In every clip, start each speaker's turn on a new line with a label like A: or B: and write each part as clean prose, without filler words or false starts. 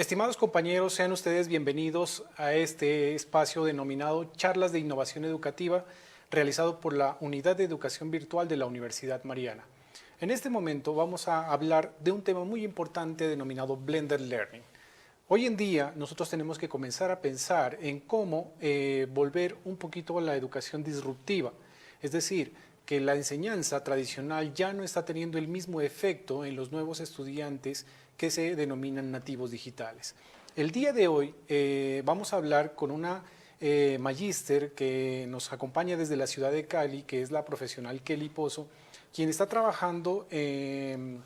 A: Estimados compañeros, sean ustedes bienvenidos a este espacio denominado Charlas de Innovación Educativa, realizado por la Unidad de Educación Virtual de la Universidad Mariana. En este momento vamos a hablar de un tema muy importante denominado Blended Learning. Hoy en día nosotros tenemos que comenzar a pensar en cómo volver un poquito a la educación disruptiva, es decir, que la enseñanza tradicional ya no está teniendo el mismo efecto en los nuevos estudiantes que se denominan nativos digitales. El día de hoy vamos a hablar con una magíster que nos acompaña desde la ciudad de Cali, que es la profesional Kelly Pozo, quien está trabajando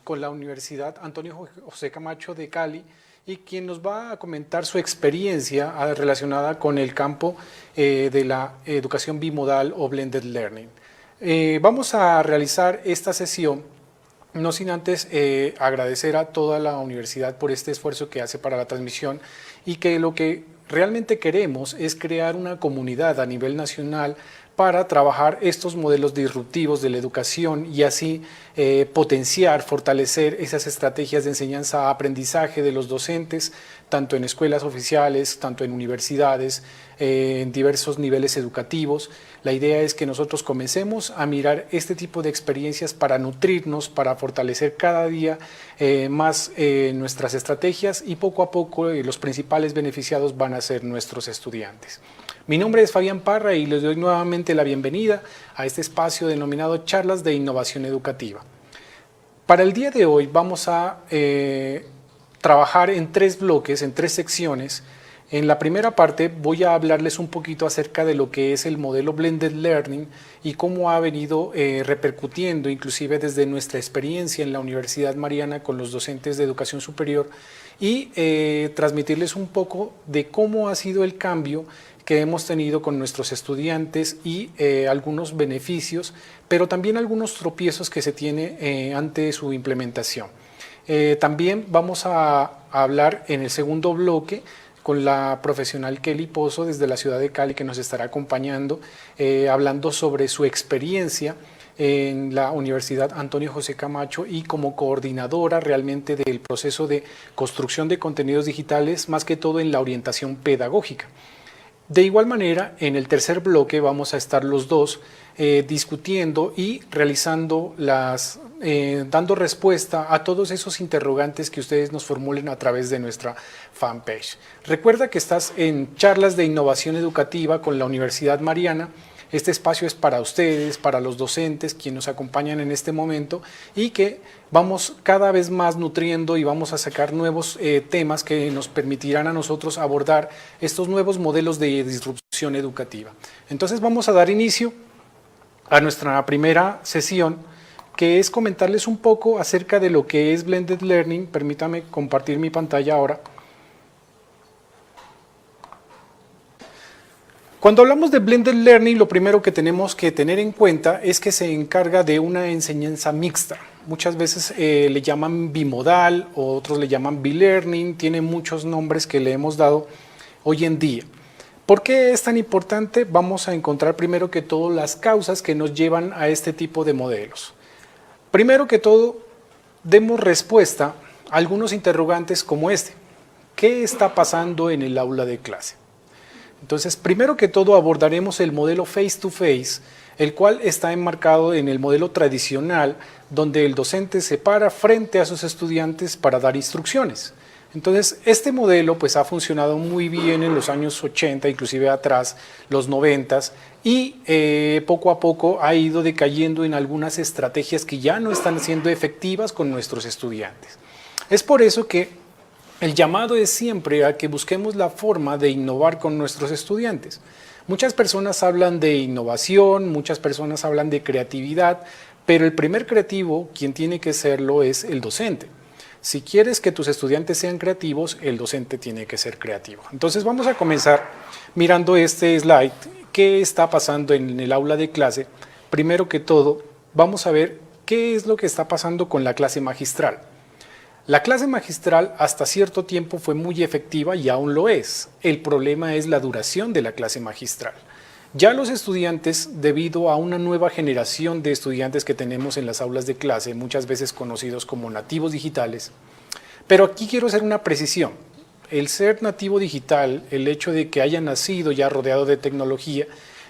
A: con la Universidad Antonio José Camacho de Cali y quien nos va a comentar su experiencia relacionada con el campo de la educación bimodal o blended learning. Vamos a realizar esta sesión, no sin antes agradecer a toda la universidad por este esfuerzo que hace para la transmisión y que lo que realmente queremos es crear una comunidad a nivel nacional para trabajar estos modelos disruptivos de la educación y así potenciar, fortalecer esas estrategias de enseñanza-aprendizaje de los docentes, tanto en escuelas oficiales, tanto en universidades, en diversos niveles educativos. La idea es que nosotros comencemos a mirar este tipo de experiencias para nutrirnos, para fortalecer cada día más nuestras estrategias y poco a poco los principales beneficiados van a ser nuestros estudiantes. Mi nombre es Fabián Parra y les doy nuevamente la bienvenida a este espacio denominado Charlas de Innovación Educativa. Para el día de hoy vamos a trabajar en tres bloques, en tres secciones. En la primera parte voy a hablarles un poquito acerca de lo que es el modelo Blended Learning y cómo ha venido repercutiendo inclusive desde nuestra experiencia en la Universidad Mariana con los docentes de educación superior y transmitirles un poco de cómo ha sido el cambio que hemos tenido con nuestros estudiantes y algunos beneficios, pero también algunos tropiezos que se tiene ante su implementación. También vamos a hablar en el segundo bloque con la profesional Kelly Pozo desde la ciudad de Cali que nos estará acompañando, hablando sobre su experiencia en la Universidad Antonio José Camacho y como coordinadora realmente del proceso de construcción de contenidos digitales, más que todo en la orientación pedagógica. De igual manera, en el tercer bloque vamos a estar los dos discutiendo y realizando dando respuesta a todos esos interrogantes que ustedes nos formulen a través de nuestra fanpage. Recuerda que estás en Charlas de Innovación Educativa con la Universidad Mariana. Este espacio es para ustedes, para los docentes, quienes nos acompañan en este momento y que vamos cada vez más nutriendo y vamos a sacar nuevos temas que nos permitirán a nosotros abordar estos nuevos modelos de disrupción educativa. Entonces vamos a dar inicio a nuestra primera sesión, que es comentarles un poco acerca de lo que es Blended Learning. Permítame compartir mi pantalla ahora. Cuando hablamos de Blended Learning, lo primero que tenemos que tener en cuenta es que se encarga de una enseñanza mixta. Muchas veces le llaman bimodal, otros le llaman bilearning, tiene muchos nombres que le hemos dado hoy en día. ¿Por qué es tan importante? Vamos a encontrar primero que todo las causas que nos llevan a este tipo de modelos. Primero que todo, demos respuesta a algunos interrogantes como este. ¿Qué está pasando en el aula de clase? Entonces, primero que todo abordaremos el modelo face-to-face, el cual está enmarcado en el modelo tradicional, donde el docente se para frente a sus estudiantes para dar instrucciones. Entonces, este modelo pues ha funcionado muy bien en los años 80, inclusive atrás, los 90, y poco a poco ha ido decayendo en algunas estrategias que ya no están siendo efectivas con nuestros estudiantes. Es por eso que el llamado es siempre a que busquemos la forma de innovar con nuestros estudiantes. Muchas personas hablan de innovación, muchas personas hablan de creatividad, pero el primer creativo, quien tiene que serlo, es el docente. Si quieres que tus estudiantes sean creativos, el docente tiene que ser creativo. Entonces vamos a comenzar mirando este slide. ¿Qué está pasando en el aula de clase? Primero que todo, vamos a ver qué es lo que está pasando con la clase magistral. La clase magistral hasta cierto tiempo fue muy efectiva y aún lo es. El problema es la duración de la clase magistral. Ya los estudiantes, debido a una nueva generación de estudiantes que tenemos en las aulas de clase, muchas veces conocidos como nativos digitales, pero aquí quiero hacer una precisión. el ser nativo digital, el hecho de que haya nacido ya rodeado de tecnología,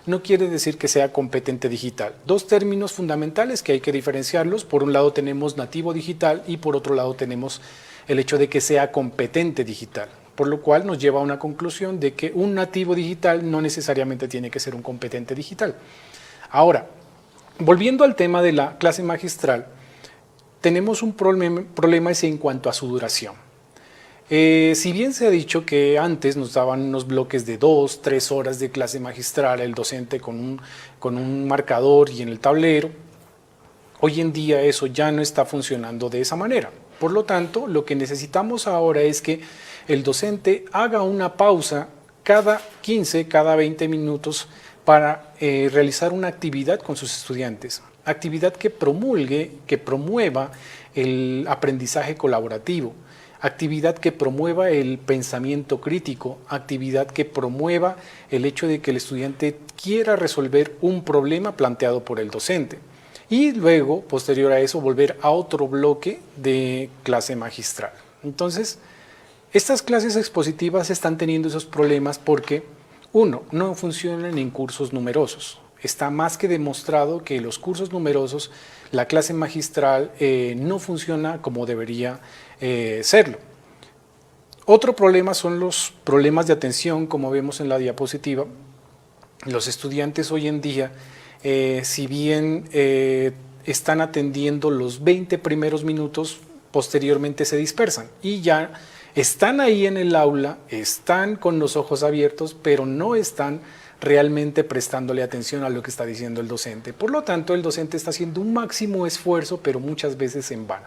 A: no quiere decir que sea competente digital. Dos términos fundamentales que hay que diferenciarlos. Por un lado tenemos nativo digital y por otro lado tenemos el hecho de que sea competente digital. Por lo cual nos lleva a una conclusión de que un nativo digital no necesariamente tiene que ser un competente digital. Ahora, volviendo al tema de la clase magistral, tenemos un problema es en cuanto a su duración. Si bien se ha dicho que antes nos daban unos bloques de 2, 3 horas de clase magistral, el docente con un marcador y en el tablero, hoy en día eso ya no está funcionando de esa manera. Por lo tanto, lo que necesitamos ahora es que el docente haga una pausa cada 15, cada 20 minutos para realizar una actividad con sus estudiantes. Actividad que promulgue, que promueva el aprendizaje colaborativo. Actividad que promueva el pensamiento crítico, actividad que promueva el hecho de que el estudiante quiera resolver un problema planteado por el docente. Y luego, posterior a eso, volver a otro bloque de clase magistral. Entonces, estas clases expositivas están teniendo esos problemas porque, uno, no funcionan en cursos numerosos. Está más que demostrado que los cursos numerosos, la clase magistral no funciona como debería serlo. Otro problema son los problemas de atención, como vemos en la diapositiva. Los estudiantes hoy en día, si bien están atendiendo los 20 primeros minutos, posteriormente se dispersan y ya están ahí en el aula, están con los ojos abiertos, pero no están realmente prestándole atención a lo que está diciendo el docente. Por lo tanto, el docente está haciendo un máximo esfuerzo, pero muchas veces en vano.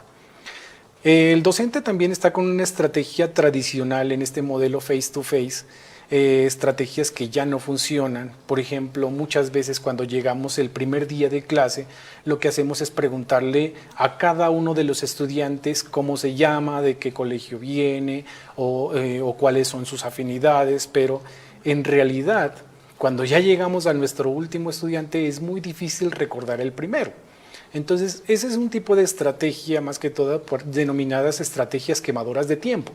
A: El docente también está con una estrategia tradicional en este modelo face-to-face, estrategias que ya no funcionan. Por ejemplo, muchas veces cuando llegamos el primer día de clase, lo que hacemos es preguntarle a cada uno de los estudiantes cómo se llama, de qué colegio viene o cuáles son sus afinidades, pero en realidad, cuando ya llegamos a nuestro último estudiante, es muy difícil recordar el primero. Entonces, ese es un tipo de estrategia, más que todo, denominadas estrategias quemadoras de tiempo,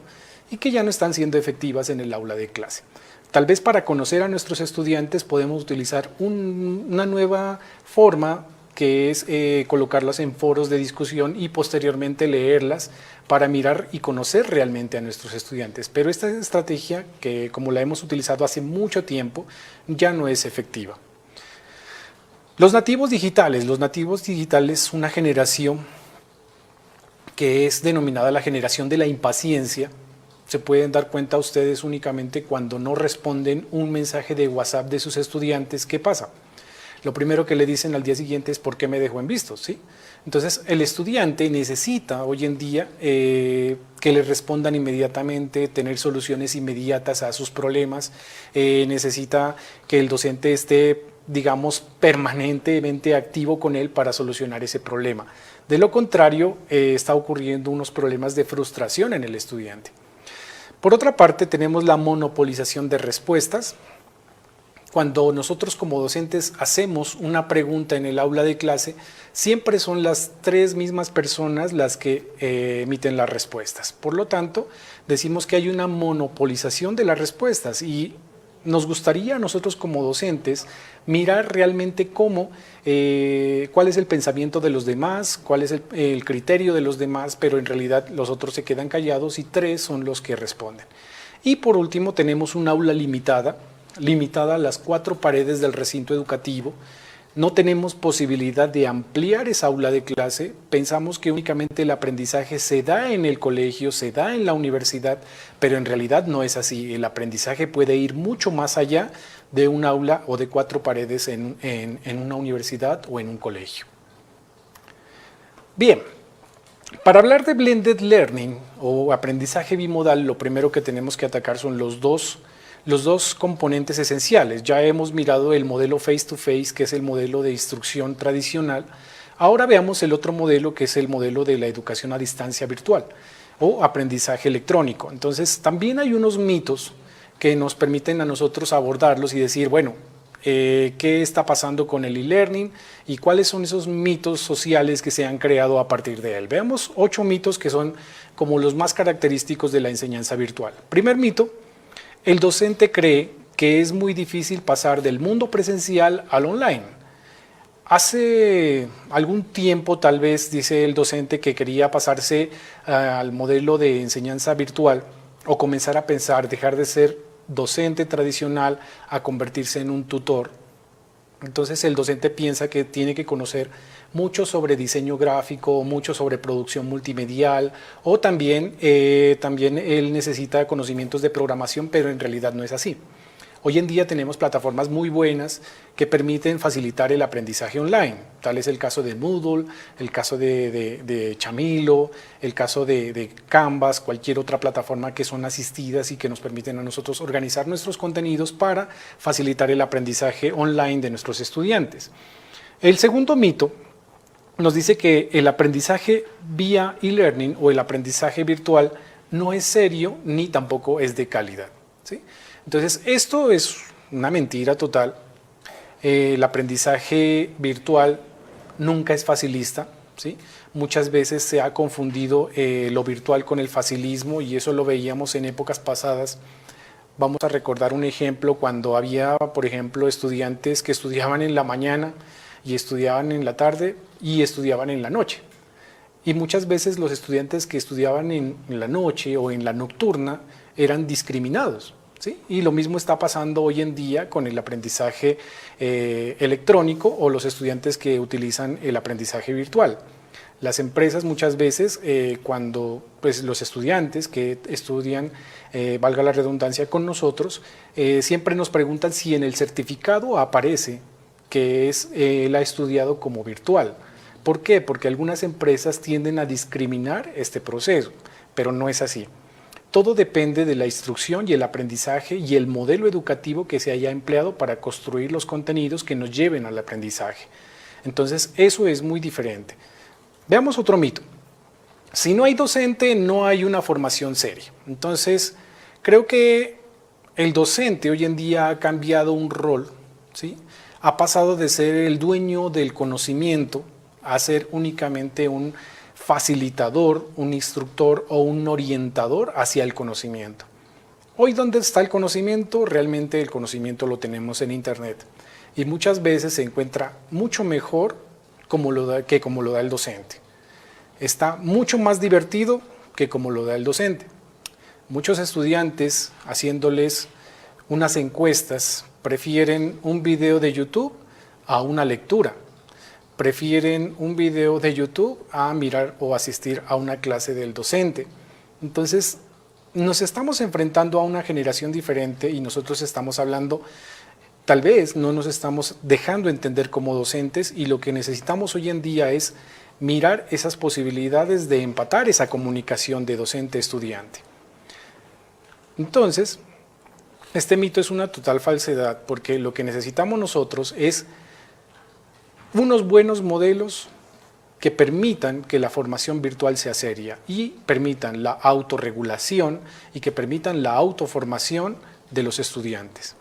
A: y que ya no están siendo efectivas en el aula de clase. Tal vez para conocer a nuestros estudiantes podemos utilizar una nueva forma, que es colocarlas en foros de discusión y posteriormente leerlas para mirar y conocer realmente a nuestros estudiantes. Pero esta estrategia, que como la hemos utilizado hace mucho tiempo, ya no es efectiva. Los nativos digitales, una generación que es denominada la generación de la impaciencia. Se pueden dar cuenta ustedes únicamente cuando no responden un mensaje de WhatsApp de sus estudiantes. ¿Qué pasa? Lo primero que le dicen al día siguiente es ¿por qué me dejó en visto? ¿Sí? Entonces el estudiante necesita hoy en día que le respondan inmediatamente, tener soluciones inmediatas a sus problemas, necesita que el docente esté, digamos, permanentemente activo con él para solucionar ese problema. De lo contrario, está ocurriendo unos problemas de frustración en el estudiante. Por otra parte, tenemos la monopolización de respuestas. Cuando nosotros como docentes hacemos una pregunta en el aula de clase, siempre son las 3 mismas personas las que emiten las respuestas. Por lo tanto, decimos que hay una monopolización de las respuestas y nos gustaría a nosotros como docentes mirar realmente cuál es el pensamiento de los demás, cuál es el criterio de los demás, pero en realidad los otros se quedan callados y 3 son los que responden. Y por último tenemos un aula limitada a las 4 paredes del recinto educativo. No tenemos posibilidad de ampliar esa aula de clase. Pensamos que únicamente el aprendizaje se da en el colegio, se da en la universidad, pero en realidad no es así. El aprendizaje puede ir mucho más allá de un aula o de 4 paredes en una universidad o en un colegio. Bien, para hablar de blended learning o aprendizaje bimodal, lo primero que tenemos que atacar son los dos componentes esenciales. Ya hemos mirado el modelo face-to-face, que es el modelo de instrucción tradicional. Ahora veamos el otro modelo, que es el modelo de la educación a distancia virtual o aprendizaje electrónico. Entonces, también hay unos mitos que nos permiten a nosotros abordarlos y decir, bueno, qué está pasando con el e-learning y cuáles son esos mitos sociales que se han creado a partir de él. Veamos 8 mitos que son como los más característicos de la enseñanza virtual. Primer mito, el docente cree que es muy difícil pasar del mundo presencial al online. Hace algún tiempo tal vez dice el docente que quería pasarse al modelo de enseñanza virtual o comenzar a pensar, dejar de ser docente tradicional a convertirse en un tutor. Entonces el docente piensa que tiene que conocer mucho sobre diseño gráfico, mucho sobre producción multimedial o también él necesita conocimientos de programación, pero en realidad no es así. Hoy en día tenemos plataformas muy buenas que permiten facilitar el aprendizaje online. Tal es el caso de Moodle, el caso de Chamilo, el caso de Canvas, cualquier otra plataforma que son asistidas y que nos permiten a nosotros organizar nuestros contenidos para facilitar el aprendizaje online de nuestros estudiantes. El segundo mito nos dice que el aprendizaje vía e-learning o el aprendizaje virtual no es serio ni tampoco es de calidad, ¿sí? Entonces, esto es una mentira total. El aprendizaje virtual nunca es facilista, ¿sí? Muchas veces se ha confundido lo virtual con el facilismo y eso lo veíamos en épocas pasadas. Vamos a recordar un ejemplo cuando había, por ejemplo, estudiantes que estudiaban en la mañana y estudiaban en la tarde y estudiaban en la noche. Y muchas veces los estudiantes que estudiaban en la noche o en la nocturna eran discriminados. ¿Sí? Y lo mismo está pasando hoy en día con el aprendizaje electrónico o los estudiantes que utilizan el aprendizaje virtual. Las empresas muchas veces, cuando pues, los estudiantes que estudian, valga la redundancia, con nosotros, siempre nos preguntan si en el certificado aparece que él ha estudiado como virtual. ¿Por qué? Porque algunas empresas tienden a discriminar este proceso, pero no es así. Todo depende de la instrucción y el aprendizaje y el modelo educativo que se haya empleado para construir los contenidos que nos lleven al aprendizaje. Entonces, eso es muy diferente. Veamos otro mito. Si no hay docente, no hay una formación seria. Entonces, creo que el docente hoy en día ha cambiado un rol, ¿sí? Ha pasado de ser el dueño del conocimiento a ser únicamente un facilitador, un instructor o un orientador hacia el conocimiento. Hoy, ¿dónde está el conocimiento? Realmente el conocimiento lo tenemos en Internet y muchas veces se encuentra mucho mejor como lo da el docente. Está mucho más divertido que como lo da el docente. Muchos estudiantes, haciéndoles unas encuestas, prefieren un video de YouTube a una lectura. Prefieren un video de YouTube a mirar o asistir a una clase del docente. Entonces, nos estamos enfrentando a una generación diferente y nosotros estamos hablando, tal vez no nos estamos dejando entender como docentes y lo que necesitamos hoy en día es mirar esas posibilidades de empatar esa comunicación de docente-estudiante. Entonces, este mito es una total falsedad porque lo que necesitamos nosotros es unos buenos modelos que permitan que la formación virtual sea seria y permitan la autorregulación y que permitan la autoformación de los estudiantes.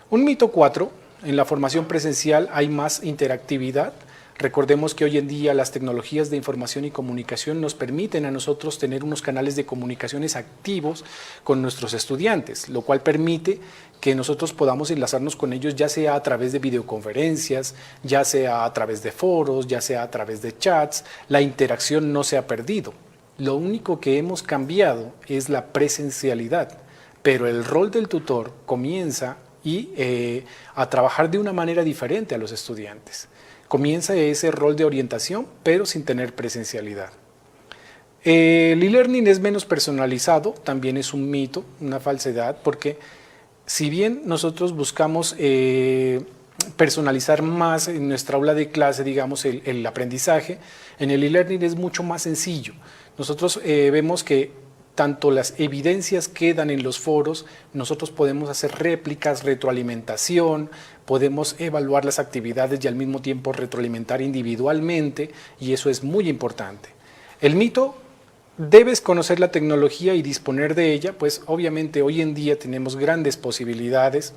A: Un mito 4, en la formación presencial hay más interactividad. Recordemos que hoy en día las tecnologías de información y comunicación nos permiten a nosotros tener unos canales de comunicaciones activos con nuestros estudiantes, lo cual permite que nosotros podamos enlazarnos con ellos ya sea a través de videoconferencias, ya sea a través de foros, ya sea a través de chats. La interacción no se ha perdido. Lo único que hemos cambiado es la presencialidad, pero el rol del tutor comienza a trabajar de una manera diferente a los estudiantes. Comienza ese rol de orientación, pero sin tener presencialidad. El e-learning es menos personalizado, también es un mito, una falsedad, porque si bien nosotros buscamos personalizar más en nuestra aula de clase, digamos, el aprendizaje, en el e-learning es mucho más sencillo. Nosotros vemos que tanto las evidencias quedan en los foros, nosotros podemos hacer réplicas, retroalimentación, podemos evaluar las actividades y al mismo tiempo retroalimentar individualmente y eso es muy importante. El mito, debes conocer la tecnología y disponer de ella, pues obviamente hoy en día tenemos grandes posibilidades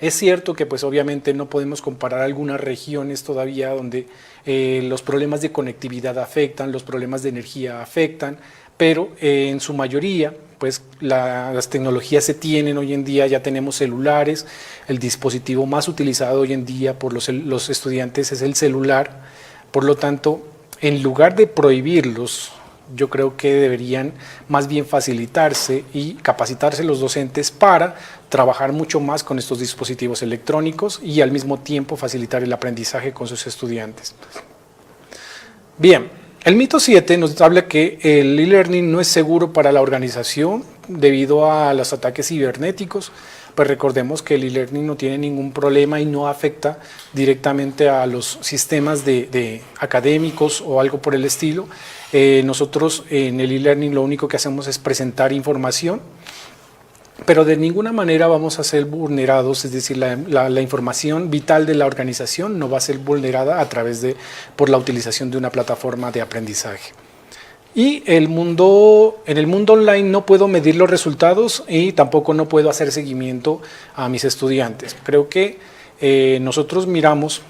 A: Es cierto que pues obviamente no podemos comparar algunas regiones todavía donde los problemas de conectividad afectan, los problemas de energía afectan, pero en su mayoría pues las tecnologías se tienen hoy en día, ya tenemos celulares, el dispositivo más utilizado hoy en día por los estudiantes es el celular, por lo tanto, en lugar de prohibirlos, yo creo que deberían más bien facilitarse y capacitarse los docentes para trabajar mucho más con estos dispositivos electrónicos y al mismo tiempo facilitar el aprendizaje con sus estudiantes. Bien, el mito 7 nos habla que el e-learning no es seguro para la organización debido a los ataques cibernéticos. Pues recordemos que el e-learning no tiene ningún problema y no afecta directamente a los sistemas de académicos o algo por el estilo. Nosotros en el e-learning lo único que hacemos es presentar información, pero de ninguna manera vamos a ser vulnerados, es decir, la información vital de la organización no va a ser vulnerada a través por la utilización de una plataforma de aprendizaje. Y en el mundo online no puedo medir los resultados y tampoco no puedo hacer seguimiento a mis estudiantes. Creo que nosotros miramos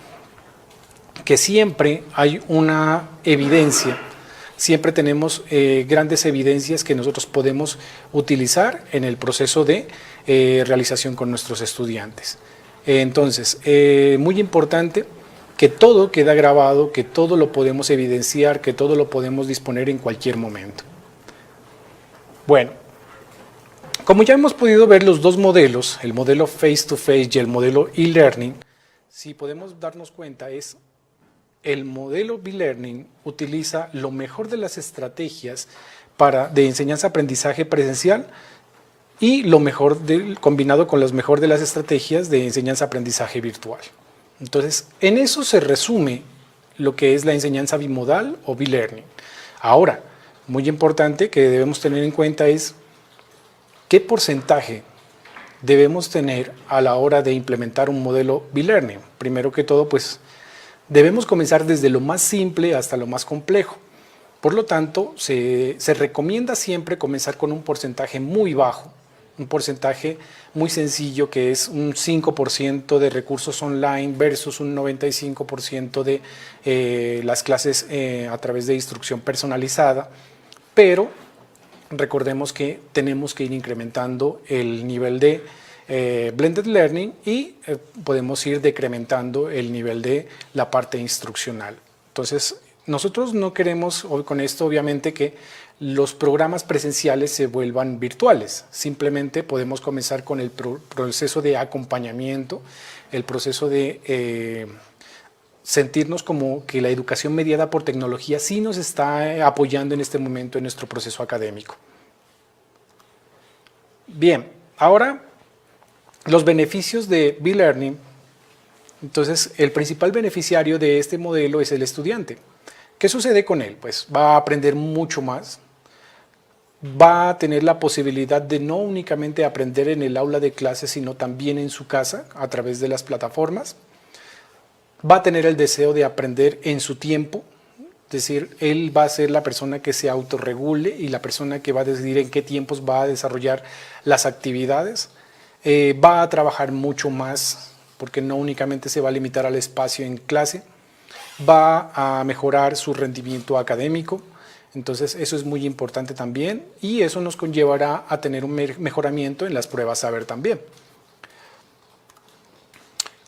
A: que siempre hay una evidencia, siempre tenemos grandes evidencias que nosotros podemos utilizar en el proceso de realización con nuestros estudiantes. Entonces, muy importante que todo queda grabado, que todo lo podemos evidenciar, que todo lo podemos disponer en cualquier momento. Bueno, como ya hemos podido ver los dos modelos, el modelo face-to-face y el modelo e-learning, si podemos darnos cuenta es el modelo e-learning utiliza lo mejor de las estrategias de enseñanza-aprendizaje presencial y lo mejor combinado con lo mejor de las estrategias de enseñanza-aprendizaje virtual. Entonces, en eso se resume lo que es la enseñanza bimodal o e-learning. Ahora, muy importante que debemos tener en cuenta es qué porcentaje debemos tener a la hora de implementar un modelo e-learning. Primero que todo, pues, debemos comenzar desde lo más simple hasta lo más complejo. Por lo tanto, se recomienda siempre comenzar con un porcentaje muy bajo, un porcentaje muy sencillo que es un 5% de recursos online versus un 95% de las clases a través de instrucción personalizada, pero recordemos que tenemos que ir incrementando el nivel de blended learning y podemos ir decrementando el nivel de la parte instruccional. Entonces, nosotros no queremos con esto obviamente que los programas presenciales se vuelvan virtuales. Simplemente podemos comenzar con el proceso de acompañamiento, el proceso de sentirnos como que la educación mediada por tecnología sí nos está apoyando en este momento en nuestro proceso académico. Bien, ahora los beneficios de e-learning. Entonces, el principal beneficiario de este modelo es el estudiante. ¿Qué sucede con él? Pues va a aprender mucho más, va a tener la posibilidad de no únicamente aprender en el aula de clases, sino también en su casa a través de las plataformas. Va a tener el deseo de aprender en su tiempo, es decir, él va a ser la persona que se autorregule y la persona que va a decidir en qué tiempos va a desarrollar las actividades. Va a trabajar mucho más porque no únicamente se va a limitar al espacio en clase, va a mejorar su rendimiento académico, entonces eso es muy importante también y eso nos conllevará a tener un mejoramiento en las pruebas saber también.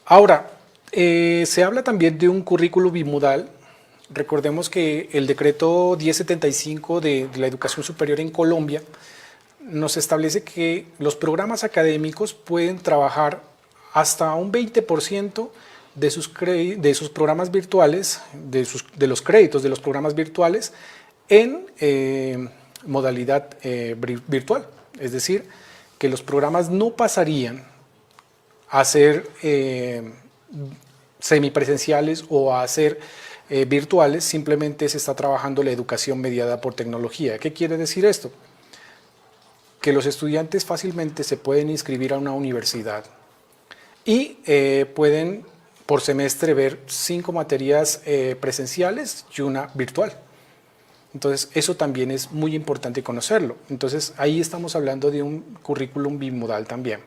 A: Ahora, se habla también de un currículo bimodal. Recordemos que el decreto 1075 de la educación superior en Colombia nos establece que los programas académicos pueden trabajar hasta un 20% de sus programas virtuales, de los créditos de los programas virtuales en modalidad virtual. Es decir, que los programas no pasarían a ser semipresenciales o a ser virtuales, simplemente se está trabajando la educación mediada por tecnología. ¿Qué quiere decir esto? Que los estudiantes fácilmente se pueden inscribir a una universidad y pueden por semestre ver 5 materias presenciales y una virtual. Entonces, eso también es muy importante conocerlo. Entonces, ahí estamos hablando de un currículum bimodal también.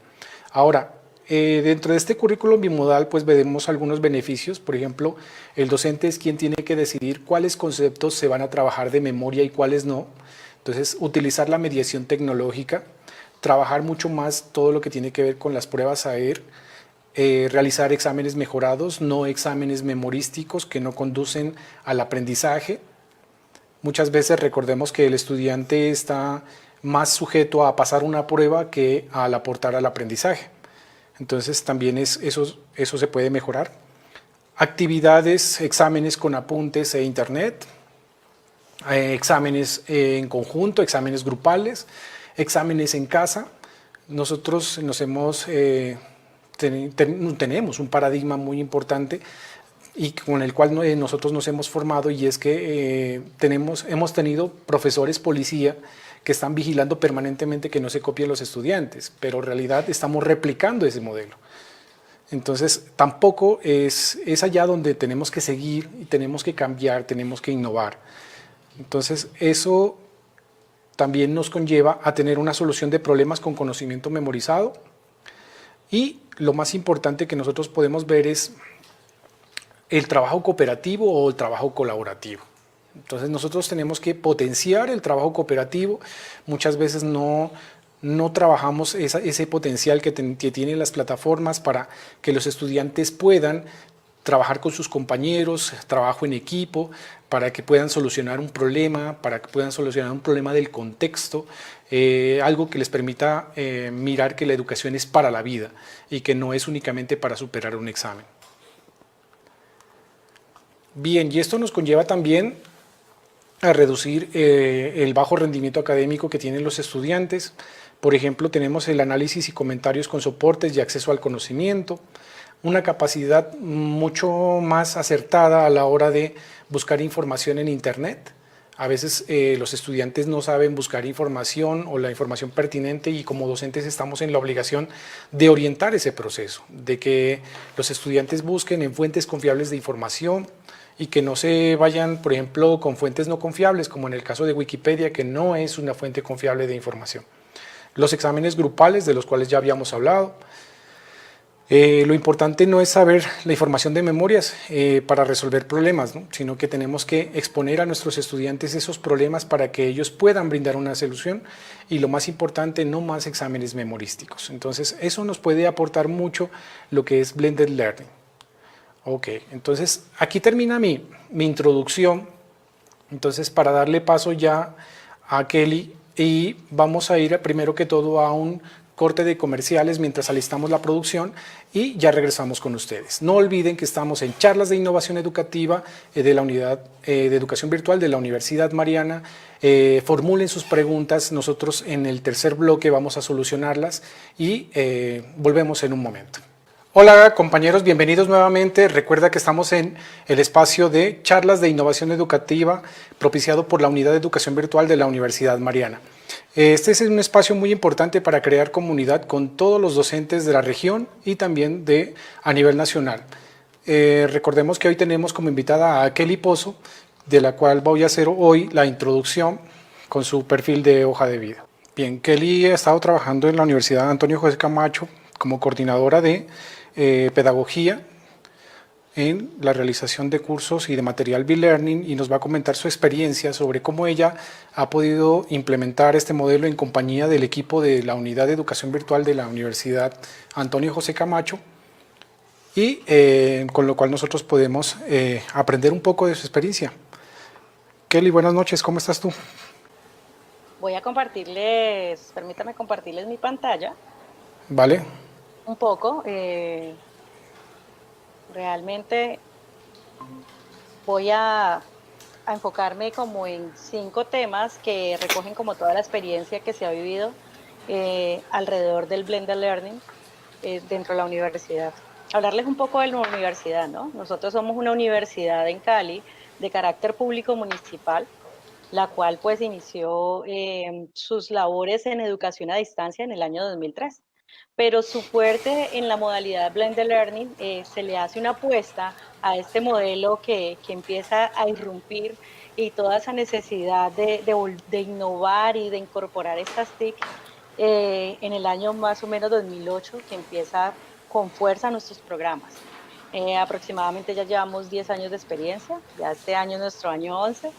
A: Ahora, Dentro de este currículum bimodal pues veremos algunos beneficios. Por ejemplo, el docente es quien tiene que decidir cuáles conceptos se van a trabajar de memoria y cuáles no. Entonces, utilizar la mediación tecnológica, trabajar mucho más todo lo que tiene que ver con las pruebas AER, realizar exámenes mejorados, no exámenes memorísticos que no conducen al aprendizaje. Muchas veces recordemos que el estudiante está más sujeto a pasar una prueba que al aportar al aprendizaje. Entonces también eso se puede mejorar. Actividades, exámenes con apuntes e internet, exámenes en conjunto, exámenes grupales, exámenes en casa. Nosotros tenemos un paradigma muy importante y con el cual nosotros nos hemos formado, y es que hemos tenido profesores policía que están vigilando permanentemente que no se copien los estudiantes, pero en realidad estamos replicando ese modelo. Entonces tampoco es allá donde tenemos que seguir y tenemos que cambiar, tenemos que innovar. Entonces eso también nos conlleva a tener una solución de problemas con conocimiento memorizado, y lo más importante que nosotros podemos ver es el trabajo cooperativo o el trabajo colaborativo. Entonces nosotros tenemos que potenciar el trabajo cooperativo. Muchas veces no trabajamos ese potencial que tienen las plataformas para que los estudiantes puedan trabajar con sus compañeros, trabajo en equipo, para que puedan solucionar un problema, para que puedan solucionar un problema del contexto, algo que les permita mirar que la educación es para la vida y que no es únicamente para superar un examen. Bien, y esto nos conlleva también a reducir el bajo rendimiento académico que tienen los estudiantes. Por ejemplo, tenemos el análisis y comentarios con soportes y acceso al conocimiento, una capacidad mucho más acertada a la hora de buscar información en Internet. A veces los estudiantes no saben buscar información o la información pertinente, y como docentes estamos en la obligación de orientar ese proceso, de que los estudiantes busquen en fuentes confiables de información y que no se vayan, por ejemplo, con fuentes no confiables, como en el caso de Wikipedia, que no es una fuente confiable de información. Los exámenes grupales, de los cuales ya habíamos hablado. Lo importante no es saber la información de memorias para resolver problemas, ¿no? Sino que tenemos que exponer a nuestros estudiantes esos problemas para que ellos puedan brindar una solución, y lo más importante, no más exámenes memorísticos. Entonces eso nos puede aportar mucho lo que es Blended Learning. Ok, entonces aquí termina mi introducción. Entonces, para darle paso ya a Kelly, y vamos a ir primero que todo a un corte de comerciales mientras alistamos la producción, y ya regresamos con ustedes. No olviden que estamos en Charlas de Innovación Educativa de la Unidad de Educación Virtual de la Universidad Mariana. Formulen sus preguntas, nosotros en el tercer bloque vamos a solucionarlas, y volvemos en un momento. Hola compañeros, bienvenidos nuevamente. Recuerda que estamos en el espacio de Charlas de Innovación Educativa propiciado por la Unidad de Educación Virtual de la Universidad Mariana. Este es un espacio muy importante para crear comunidad con todos los docentes de la región y también a nivel nacional. Recordemos que hoy tenemos como invitada a Kelly Pozo, de la cual voy a hacer hoy la introducción con su perfil de hoja de vida. Bien, Kelly ha estado trabajando en la Universidad Antonio José Camacho como coordinadora de pedagogía en la realización de cursos y de material B-Learning, y nos va a comentar su experiencia sobre cómo ella ha podido implementar este modelo en compañía del equipo de la Unidad de Educación Virtual de la Universidad Antonio José Camacho, y con lo cual nosotros podemos aprender un poco de su experiencia. Kelly, buenas noches, ¿cómo estás tú?
B: Voy a permítame compartirles mi pantalla.
A: Vale.
B: Un poco. Realmente voy a enfocarme como en 5 temas que recogen como toda la experiencia que se ha vivido alrededor del Blended Learning dentro de la universidad. Hablarles un poco de la universidad, ¿no? Nosotros somos una universidad en Cali de carácter público municipal, la cual pues inició sus labores en educación a distancia en el año 2003. Pero su fuerte en la modalidad Blended Learning se le hace una apuesta a este modelo que empieza a irrumpir, y toda esa necesidad de innovar y de incorporar estas TIC en el año más o menos 2008, que empieza con fuerza nuestros programas. Aproximadamente ya llevamos 10 años de experiencia, ya este año es nuestro año 11,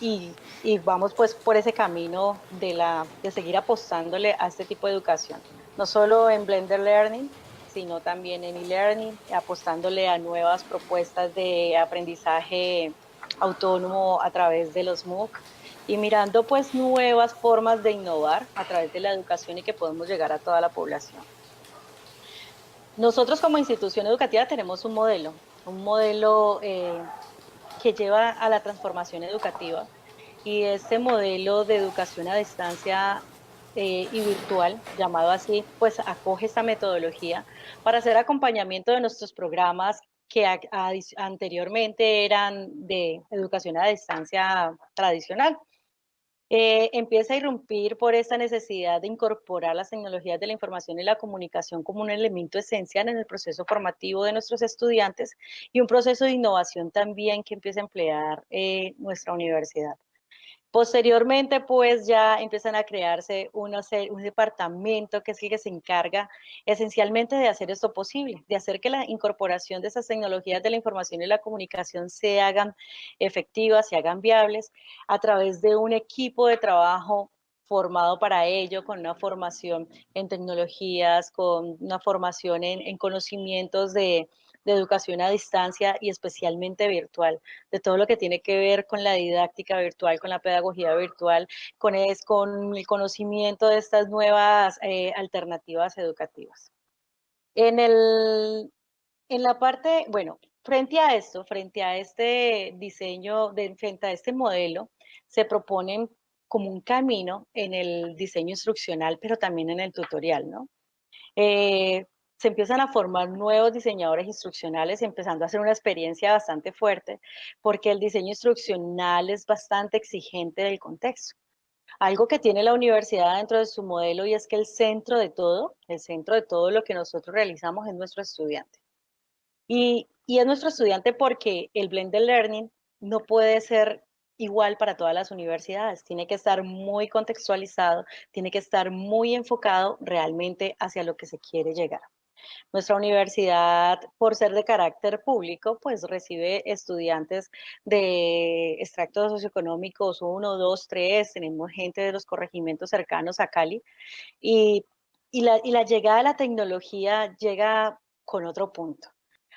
B: y vamos pues por ese camino de seguir apostándole a este tipo de educación, no solo en Blended Learning, sino también en e-learning, apostándole a nuevas propuestas de aprendizaje autónomo a través de los MOOC y mirando pues nuevas formas de innovar a través de la educación y que podemos llegar a toda la población. Nosotros como institución educativa tenemos un modelo que lleva a la transformación educativa y este modelo de educación a distancia y virtual, llamado así, pues acoge esta metodología para hacer acompañamiento de nuestros programas que anteriormente eran de educación a distancia tradicional. Empieza a irrumpir por esta necesidad de incorporar las tecnologías de la información y la comunicación como un elemento esencial en el proceso formativo de nuestros estudiantes y un proceso de innovación también que empieza a emplear nuestra universidad. Posteriormente, pues ya empiezan a crearse un departamento que es el que se encarga esencialmente de hacer esto posible, de hacer que la incorporación de esas tecnologías de la información y la comunicación se hagan efectivas, se hagan viables a través de un equipo de trabajo formado para ello, con una formación en tecnologías, con una formación en conocimientos de educación a distancia y especialmente virtual, de todo lo que tiene que ver con la didáctica virtual, con la pedagogía virtual, con el conocimiento de estas nuevas alternativas educativas. En, el, en la parte, bueno, frente a esto, frente a este diseño, frente a este modelo, se proponen como un camino en el diseño instruccional, pero también en el tutorial, ¿no? Se empiezan a formar nuevos diseñadores instruccionales, empezando a hacer una experiencia bastante fuerte, porque el diseño instruccional es bastante exigente del contexto. Algo que tiene la universidad dentro de su modelo y es que el centro de todo lo que nosotros realizamos es nuestro estudiante. Y es nuestro estudiante porque el blended learning no puede ser igual para todas las universidades, tiene que estar muy contextualizado, tiene que estar muy enfocado realmente hacia lo que se quiere llegar. Nuestra universidad, por ser de carácter público, pues recibe estudiantes de extractos socioeconómicos 1, 2, 3, tenemos gente de los corregimientos cercanos a Cali y, y la llegada de la tecnología llega con otro punto.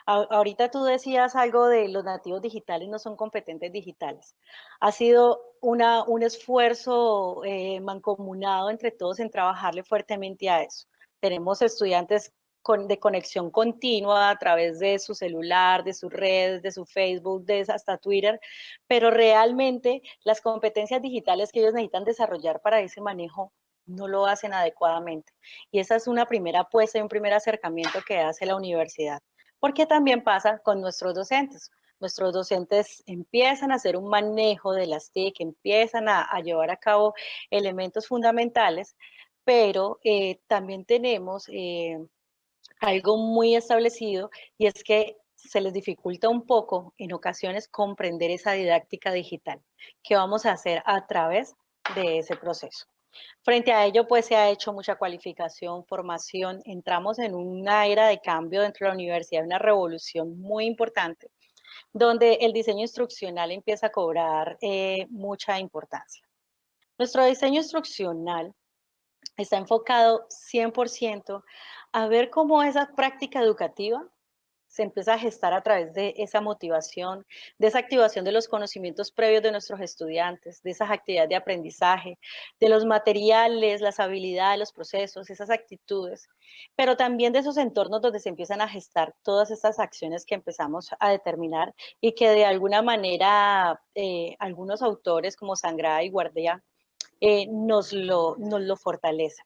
B: Ahorita tú decías algo de los nativos digitales no son competentes digitales. Ha sido un esfuerzo mancomunado entre todos en trabajarle fuertemente a eso. Tenemos estudiantes de conexión continua a través de su celular, de sus redes, de su Facebook, hasta Twitter, pero realmente las competencias digitales que ellos necesitan desarrollar para ese manejo no lo hacen adecuadamente. Y esa es una primera apuesta y un primer acercamiento que hace la universidad. Porque también pasa con nuestros docentes. Nuestros docentes empiezan a hacer un manejo de las TIC, empiezan a llevar a cabo elementos fundamentales, pero también tenemos algo muy establecido y es que se les dificulta un poco en ocasiones comprender esa didáctica digital que vamos a hacer a través de ese proceso. Frente a ello, pues se ha hecho mucha cualificación, formación. Entramos en una era de cambio dentro de la universidad, una revolución muy importante, donde el diseño instruccional empieza a cobrar mucha importancia. Nuestro diseño instruccional está enfocado 100% a ver cómo esa práctica educativa se empieza a gestar a través de esa motivación, de esa activación de los conocimientos previos de nuestros estudiantes, de esas actividades de aprendizaje, de los materiales, las habilidades, los procesos, esas actitudes, pero también de esos entornos donde se empiezan a gestar todas estas acciones que empezamos a determinar y que de alguna manera algunos autores como Sangrada y Guardia nos lo fortalecen.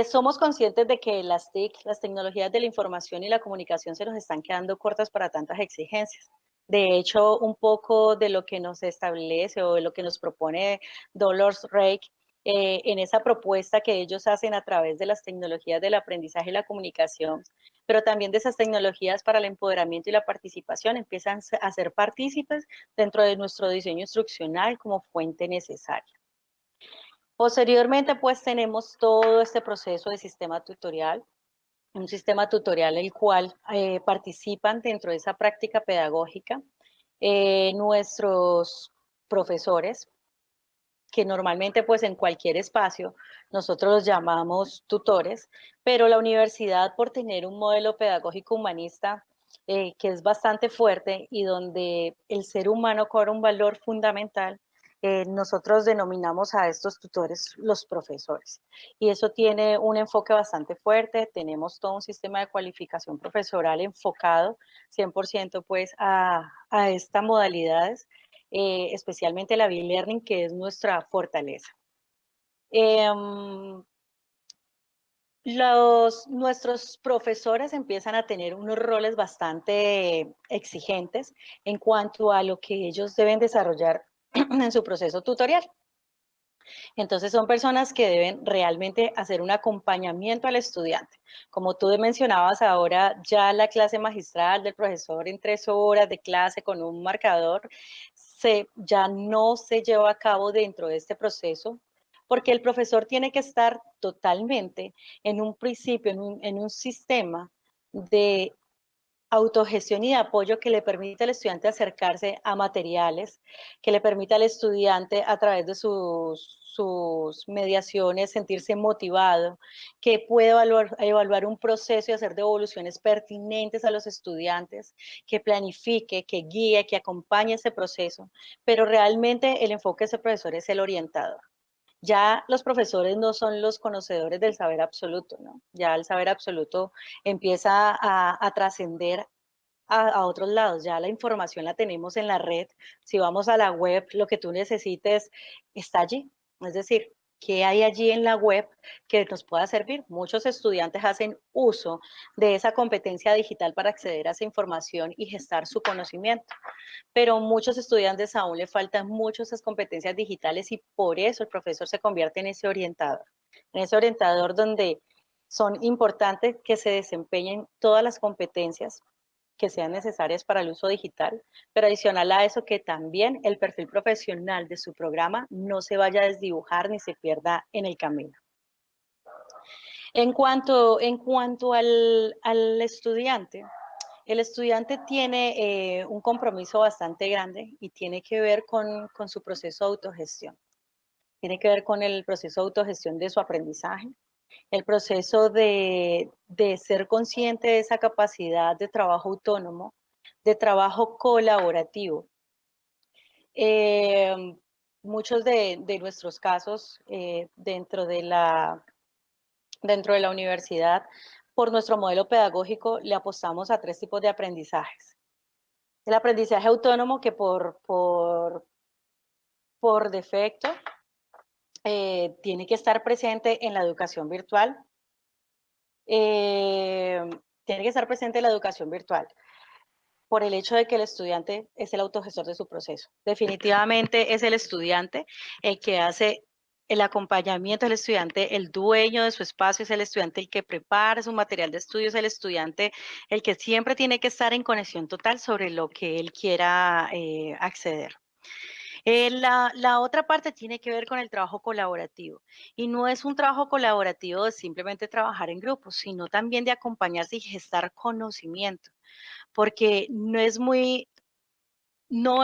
B: Somos conscientes de que las TIC, las tecnologías de la información y la comunicación se nos están quedando cortas para tantas exigencias. De hecho, un poco de lo que nos establece o de lo que nos propone Dolores Rake en esa propuesta que ellos hacen a través de las tecnologías del aprendizaje y la comunicación, pero también de esas tecnologías para el empoderamiento y la participación, empiezan a ser partícipes dentro de nuestro diseño instruccional como fuente necesaria. Posteriormente, pues tenemos todo este proceso de sistema tutorial. un sistema tutorial el cual participan dentro de esa práctica pedagógica nuestros profesores, que normalmente pues en cualquier espacio nosotros los llamamos tutores, pero la universidad, por tener un modelo pedagógico humanista que es bastante fuerte y donde el ser humano cobra un valor fundamental, nosotros denominamos a estos tutores los profesores. Y eso tiene un enfoque bastante fuerte. Tenemos todo un sistema de cualificación profesoral enfocado 100% pues a estas modalidades, especialmente la B-Learning, que es nuestra fortaleza. Nuestros profesores empiezan a tener unos roles bastante exigentes en cuanto a lo que ellos deben desarrollar en su proceso tutorial. Entonces son personas que deben realmente hacer un acompañamiento al estudiante. Como tú mencionabas ahora, ya la clase magistral del profesor en 3 horas de clase con un marcador ya no se lleva a cabo dentro de este proceso, porque el profesor tiene que estar totalmente en un principio, en un sistema de autogestión y de apoyo que le permite al estudiante acercarse a materiales, que le permita al estudiante a través de sus mediaciones sentirse motivado, que pueda evaluar un proceso y hacer devoluciones pertinentes a los estudiantes, que planifique, que guíe, que acompañe ese proceso, pero realmente el enfoque de ese profesor es el orientador. Ya los profesores no son los conocedores del saber absoluto, ¿no? Ya el saber absoluto empieza a trascender a otros lados. Ya la información la tenemos en la red. Si vamos a la web, lo que tú necesites está allí. Es decir, ¿qué hay allí en la web que nos pueda servir? Muchos estudiantes hacen uso de esa competencia digital para acceder a esa información y gestar su conocimiento, pero muchos estudiantes aún le faltan mucho esas competencias digitales y por eso el profesor se convierte en ese orientador donde son importantes que se desempeñen todas las competencias que sean necesarias para el uso digital, pero adicional a eso que también el perfil profesional de su programa no se vaya a desdibujar ni se pierda en el camino. En cuanto al estudiante, el estudiante tiene un compromiso bastante grande y tiene que ver con su proceso de autogestión. Tiene que ver con el proceso de autogestión de su aprendizaje, el proceso de ser consciente de esa capacidad de trabajo autónomo, de trabajo colaborativo. Eh, Muchos de nuestros casos dentro de la universidad, por nuestro modelo pedagógico, le apostamos a 3 tipos de aprendizajes. El aprendizaje autónomo, que por defecto tiene que estar presente en la educación virtual. Tiene que estar presente en la educación virtual por el hecho de que el estudiante es el autogestor de su proceso. Definitivamente es el estudiante el que hace el acompañamiento, el estudiante el dueño de su espacio, es el estudiante el que prepara su material de estudio, es el estudiante el que siempre tiene que estar en conexión total sobre lo que él quiera acceder. La otra parte tiene que ver con el trabajo colaborativo y no es un trabajo colaborativo de simplemente trabajar en grupos, sino también de acompañarse y gestar conocimiento, porque no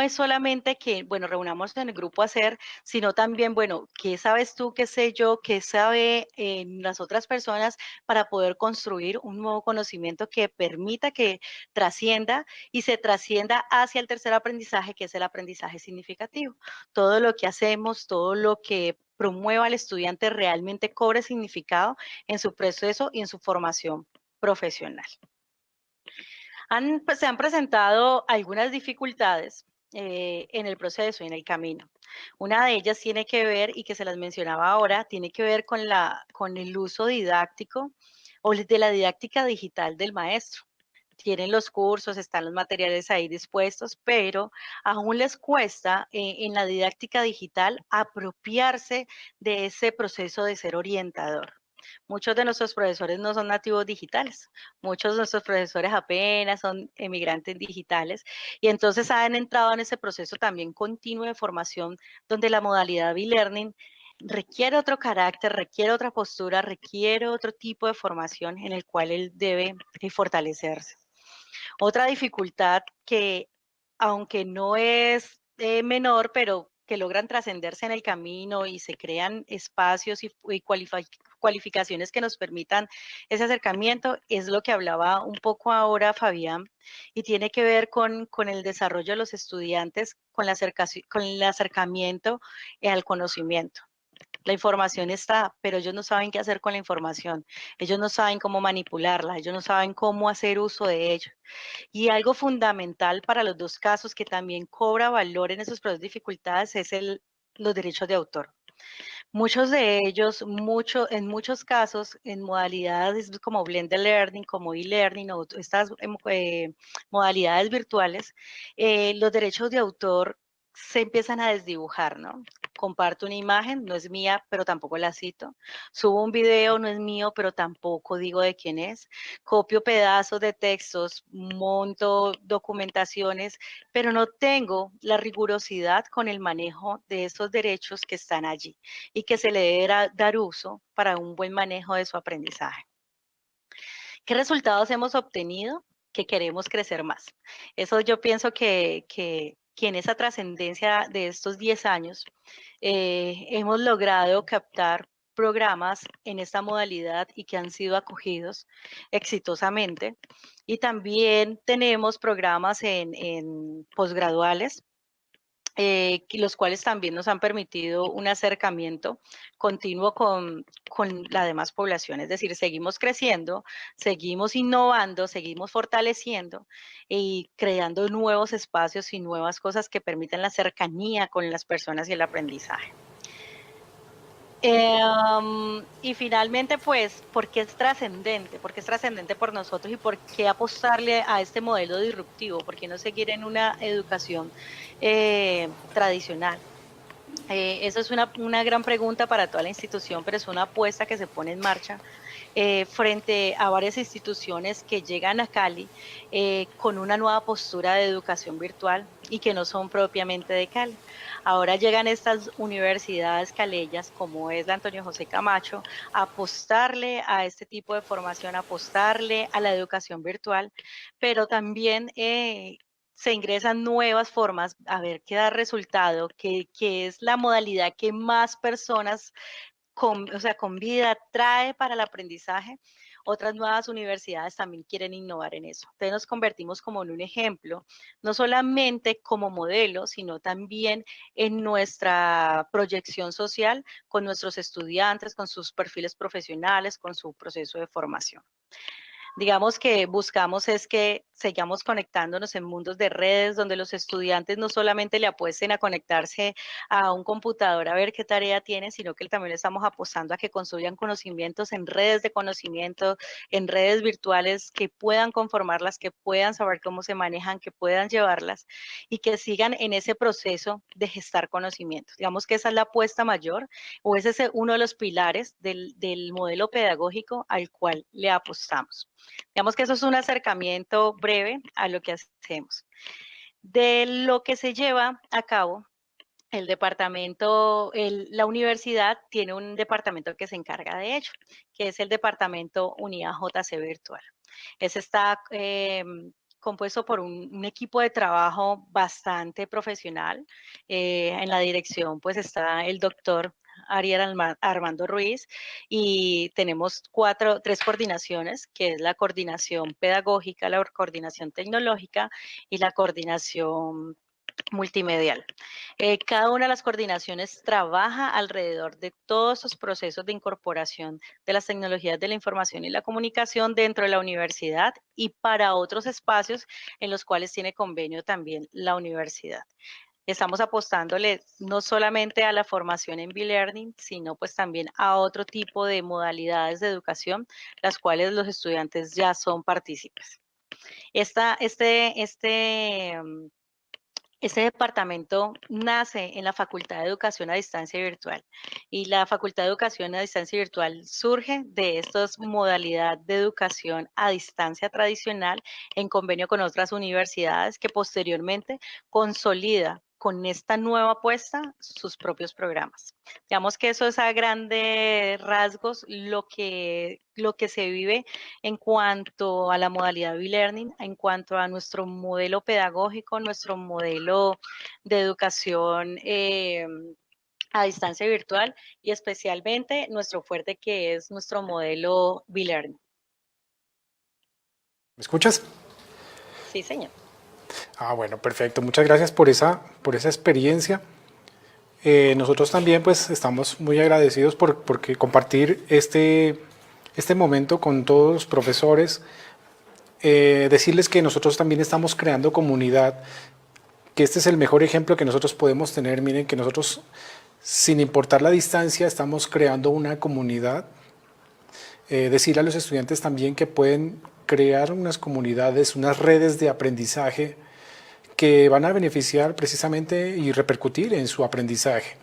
B: es solamente que, bueno, reunamos en el grupo a hacer, sino también, bueno, ¿qué sabes tú, qué sé yo, qué sabe las otras personas para poder construir un nuevo conocimiento que permita que trascienda y se trascienda hacia el tercer aprendizaje, que es el aprendizaje significativo? Todo lo que hacemos, todo lo que promueva al estudiante realmente cobre significado en su proceso y en su formación profesional. Se han presentado algunas dificultades en el proceso y en el camino. Una de ellas tiene que ver, y que se las mencionaba ahora, tiene que ver con el uso didáctico o de la didáctica digital del maestro. Tienen los cursos, están los materiales ahí dispuestos, pero aún les cuesta en la didáctica digital apropiarse de ese proceso de ser orientador. Muchos de nuestros profesores no son nativos digitales, muchos de nuestros profesores apenas son emigrantes digitales y entonces han entrado en ese proceso también continuo de formación donde la modalidad B-Learning requiere otro carácter, requiere otra postura, requiere otro tipo de formación en el cual él debe fortalecerse. Otra dificultad que, aunque no es menor, pero que logran trascenderse en el camino y se crean espacios y cualificaciones que nos permitan ese acercamiento, es lo que hablaba un poco ahora Fabián, y tiene que ver con el desarrollo de los estudiantes, con el acercamiento al conocimiento. La información está, pero ellos no saben qué hacer con la información. Ellos no saben cómo manipularla, ellos no saben cómo hacer uso de ello. Y algo fundamental para los dos casos que también cobra valor en esos procesos de dificultades es los derechos de autor. Muchos de ellos, en muchos casos, en modalidades como Blended Learning, como e-learning o estas modalidades virtuales, los derechos de autor se empiezan a desdibujar, ¿no? Comparto una imagen, no es mía, pero tampoco la cito. Subo un video, no es mío, pero tampoco digo de quién es. Copio pedazos de textos, monto documentaciones, pero no tengo la rigurosidad con el manejo de esos derechos que están allí y que se le debe dar uso para un buen manejo de su aprendizaje. ¿Qué resultados hemos obtenido? Que queremos crecer más. Eso yo pienso que en esa trascendencia de estos 10 años hemos logrado captar programas en esta modalidad y que han sido acogidos exitosamente. Y también tenemos programas en posgraduales, los cuales también nos han permitido un acercamiento continuo con la demás población. Es decir, seguimos creciendo, seguimos innovando, seguimos fortaleciendo y creando nuevos espacios y nuevas cosas que permiten la cercanía con las personas y el aprendizaje. Y finalmente, pues, ¿por qué es trascendente? ¿Por qué es trascendente por nosotros y por qué apostarle a este modelo disruptivo? ¿Por qué no seguir en una educación tradicional? Eso es una gran pregunta para toda la institución, pero es una apuesta que se pone en marcha frente a varias instituciones que llegan a Cali con una nueva postura de educación virtual y que no son propiamente de Cali. Ahora llegan estas universidades calellas, como es la Antonio José Camacho, a apostarle a este tipo de formación, a apostarle a la educación virtual, pero también se ingresan nuevas formas a ver qué da resultado, que es la modalidad que más personas con vida trae para el aprendizaje. Otras nuevas universidades también quieren innovar en eso. Entonces nos convertimos como en un ejemplo, no solamente como modelo, sino también en nuestra proyección social con nuestros estudiantes, con sus perfiles profesionales, con su proceso de formación. Digamos que buscamos es que sigamos conectándonos en mundos de redes donde los estudiantes no solamente le apuesten a conectarse a un computador a ver qué tarea tiene, sino que también estamos apostando a que construyan conocimientos en redes de conocimiento, en redes virtuales que puedan conformarlas, que puedan saber cómo se manejan, que puedan llevarlas y que sigan en ese proceso de gestar conocimientos. Digamos que esa es la apuesta mayor o ese es uno de los pilares del modelo pedagógico al cual le apostamos. Digamos que eso es un acercamiento breve a lo que hacemos. De lo que se lleva a cabo, el departamento, la universidad tiene un departamento que se encarga de ello, que es el departamento Unidad JC Virtual. Ese está compuesto por un equipo de trabajo bastante profesional. En la dirección pues está el doctor Ariel Armando Ruiz y tenemos tres coordinaciones, que es la coordinación pedagógica, la coordinación tecnológica y la coordinación multimedial. Cada una de las coordinaciones trabaja alrededor de todos esos procesos de incorporación de las tecnologías de la información y la comunicación dentro de la universidad y para otros espacios en los cuales tiene convenio también la universidad. Estamos apostándole no solamente a la formación en e-learning, sino pues también a otro tipo de modalidades de educación, las cuales los estudiantes ya son partícipes. Este departamento nace en la Facultad de Educación a Distancia Virtual y la Facultad de Educación a Distancia Virtual surge de esta modalidad de educación a distancia tradicional en convenio con otras universidades que posteriormente consolida con esta nueva apuesta sus propios programas. Digamos que eso es a grandes rasgos lo que se vive en cuanto a la modalidad e-learning, en cuanto a nuestro modelo pedagógico, nuestro modelo de educación a distancia virtual y especialmente nuestro fuerte que es nuestro modelo e-learning.
A: ¿Me escuchas?
B: Sí, señor.
A: Bueno, perfecto. Muchas gracias por esa experiencia. Nosotros también pues estamos muy agradecidos porque compartir este momento con todos los profesores, decirles que nosotros también estamos creando comunidad, que este es el mejor ejemplo que nosotros podemos tener. Miren que nosotros, sin importar la distancia, estamos creando una comunidad. Decir a los estudiantes también que pueden crear unas comunidades, unas redes de aprendizaje que van a beneficiar precisamente y repercutir en su aprendizaje.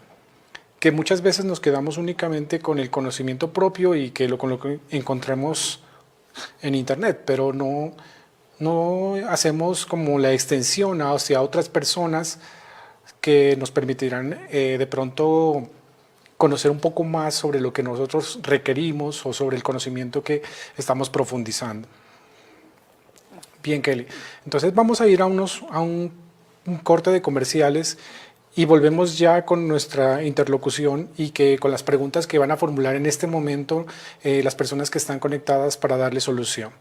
A: Que muchas veces nos quedamos únicamente con el conocimiento propio y con lo que encontremos en internet, pero no hacemos como la extensión hacia otras personas que nos permitirán de pronto conocer un poco más sobre lo que nosotros requerimos o sobre el conocimiento que estamos profundizando. Bien, Kelly. Entonces vamos a ir a un corte de comerciales y volvemos ya con nuestra interlocución y con las preguntas que van a formular en este momento las personas que están conectadas para darle solución.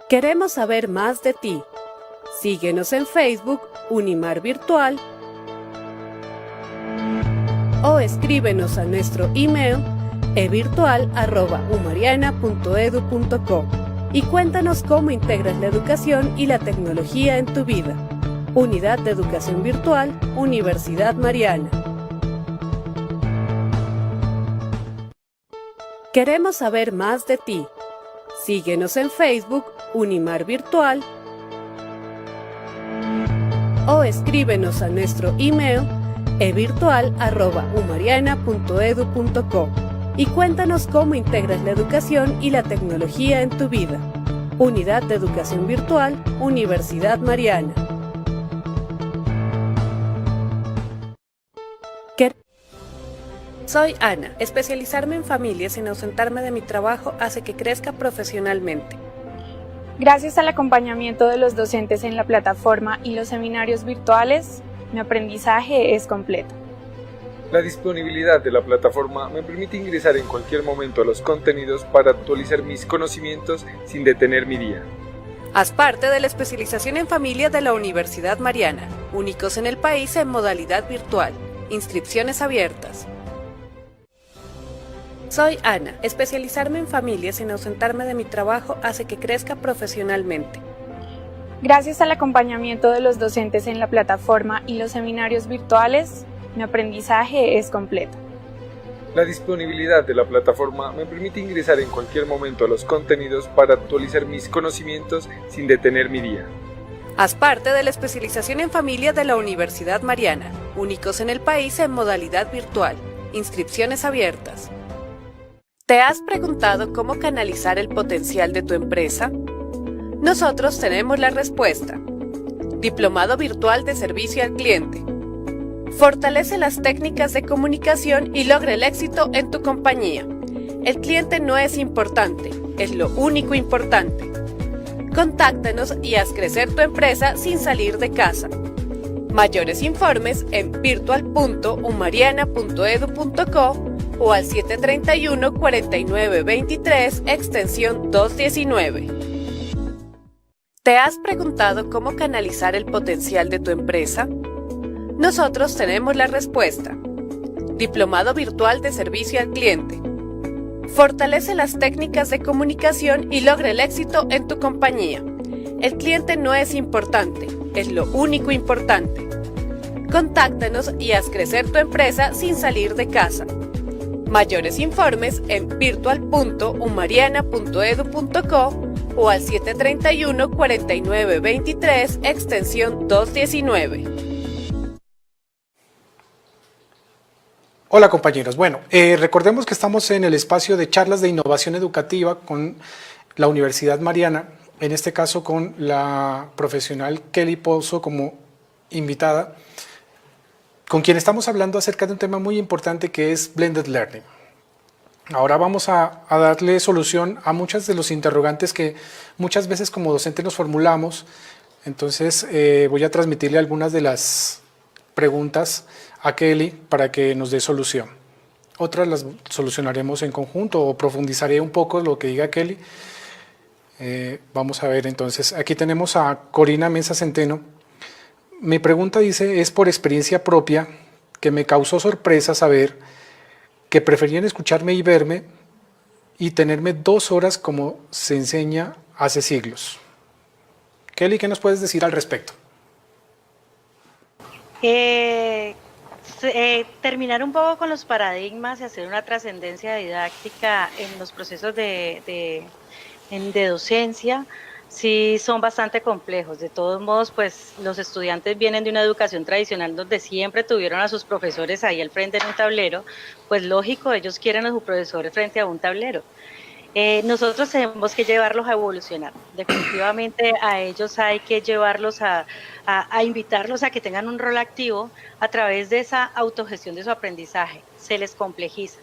C: Queremos saber más de ti. Síguenos en Facebook, Unimar Virtual, o escríbenos a nuestro email evirtual@umariana.edu.co y cuéntanos cómo integras la educación y la tecnología en tu vida. Unidad de Educación Virtual, Universidad Mariana. Queremos saber más de ti. Síguenos en Facebook, Unimar Virtual, o escríbenos a nuestro email evirtual@umariana.edu.co y cuéntanos cómo integras la educación y la tecnología en tu vida. Unidad de Educación Virtual, Universidad Mariana. Soy Ana. Especializarme en familias sin ausentarme de mi trabajo hace que crezca profesionalmente.
D: Gracias al acompañamiento de los docentes en la plataforma y los seminarios virtuales, mi aprendizaje es completo.
E: La disponibilidad de la plataforma me permite ingresar en cualquier momento a los contenidos para actualizar mis conocimientos sin detener mi día.
C: Haz parte de la especialización en familia de la Universidad Mariana, únicos en el país en modalidad virtual. Inscripciones abiertas. Soy Ana. Especializarme en familias sin ausentarme de mi trabajo hace que crezca profesionalmente.
D: Gracias al acompañamiento de los docentes en la plataforma y los seminarios virtuales, mi aprendizaje es completo.
E: La disponibilidad de la plataforma me permite ingresar en cualquier momento a los contenidos para actualizar mis conocimientos sin detener mi día.
C: Haz parte de la especialización en familia de la Universidad Mariana, únicos en el país en modalidad virtual. Inscripciones abiertas. ¿Te has preguntado cómo canalizar el potencial de tu empresa? Nosotros tenemos la respuesta. Diplomado Virtual de Servicio al Cliente. Fortalece las técnicas de comunicación y logra el éxito en tu compañía. El cliente no es importante, es lo único importante. Contáctanos y haz crecer tu empresa sin salir de casa. Mayores informes en virtual.umariana.edu.co o al 731-4923, extensión 219. ¿Te has preguntado cómo canalizar el potencial de tu empresa? Nosotros tenemos la respuesta. Diplomado Virtual de Servicio al Cliente. Fortalece las técnicas de comunicación y logra el éxito en tu compañía. El cliente no es importante, es lo único importante. Contáctanos y haz crecer tu empresa sin salir de casa. Mayores informes en virtual.umariana.edu.co o al 731-4923, extensión 219.
A: Hola compañeros, bueno, recordemos que estamos en el espacio de charlas de innovación educativa con la Universidad Mariana. en este caso con la profesional Kelly Pozo como invitada, con quien estamos hablando acerca de un tema muy importante que es Blended Learning. Ahora vamos a darle solución a muchos de los interrogantes que muchas veces como docente nos formulamos. Entonces voy a transmitirle algunas de las preguntas a Kelly para que nos dé solución. Otras las solucionaremos en conjunto o profundizaré un poco lo que diga Kelly. Vamos a ver entonces, aquí tenemos a Corina Mesa Centeno. Mi pregunta dice, es por experiencia propia que me causó sorpresa saber que preferían escucharme y verme y tenerme 2 horas como se enseña hace siglos. Kelly, ¿qué nos puedes decir al respecto?
B: Terminar un poco con los paradigmas y hacer una trascendencia didáctica en los procesos de docencia, sí son bastante complejos. De todos modos, pues los estudiantes vienen de una educación tradicional donde siempre tuvieron a sus profesores ahí al frente en un tablero, pues lógico, ellos quieren a sus profesores frente a un tablero. Nosotros tenemos que llevarlos a evolucionar. Definitivamente a ellos hay que llevarlos a invitarlos a que tengan un rol activo a través de esa autogestión de su aprendizaje. Se les complejiza.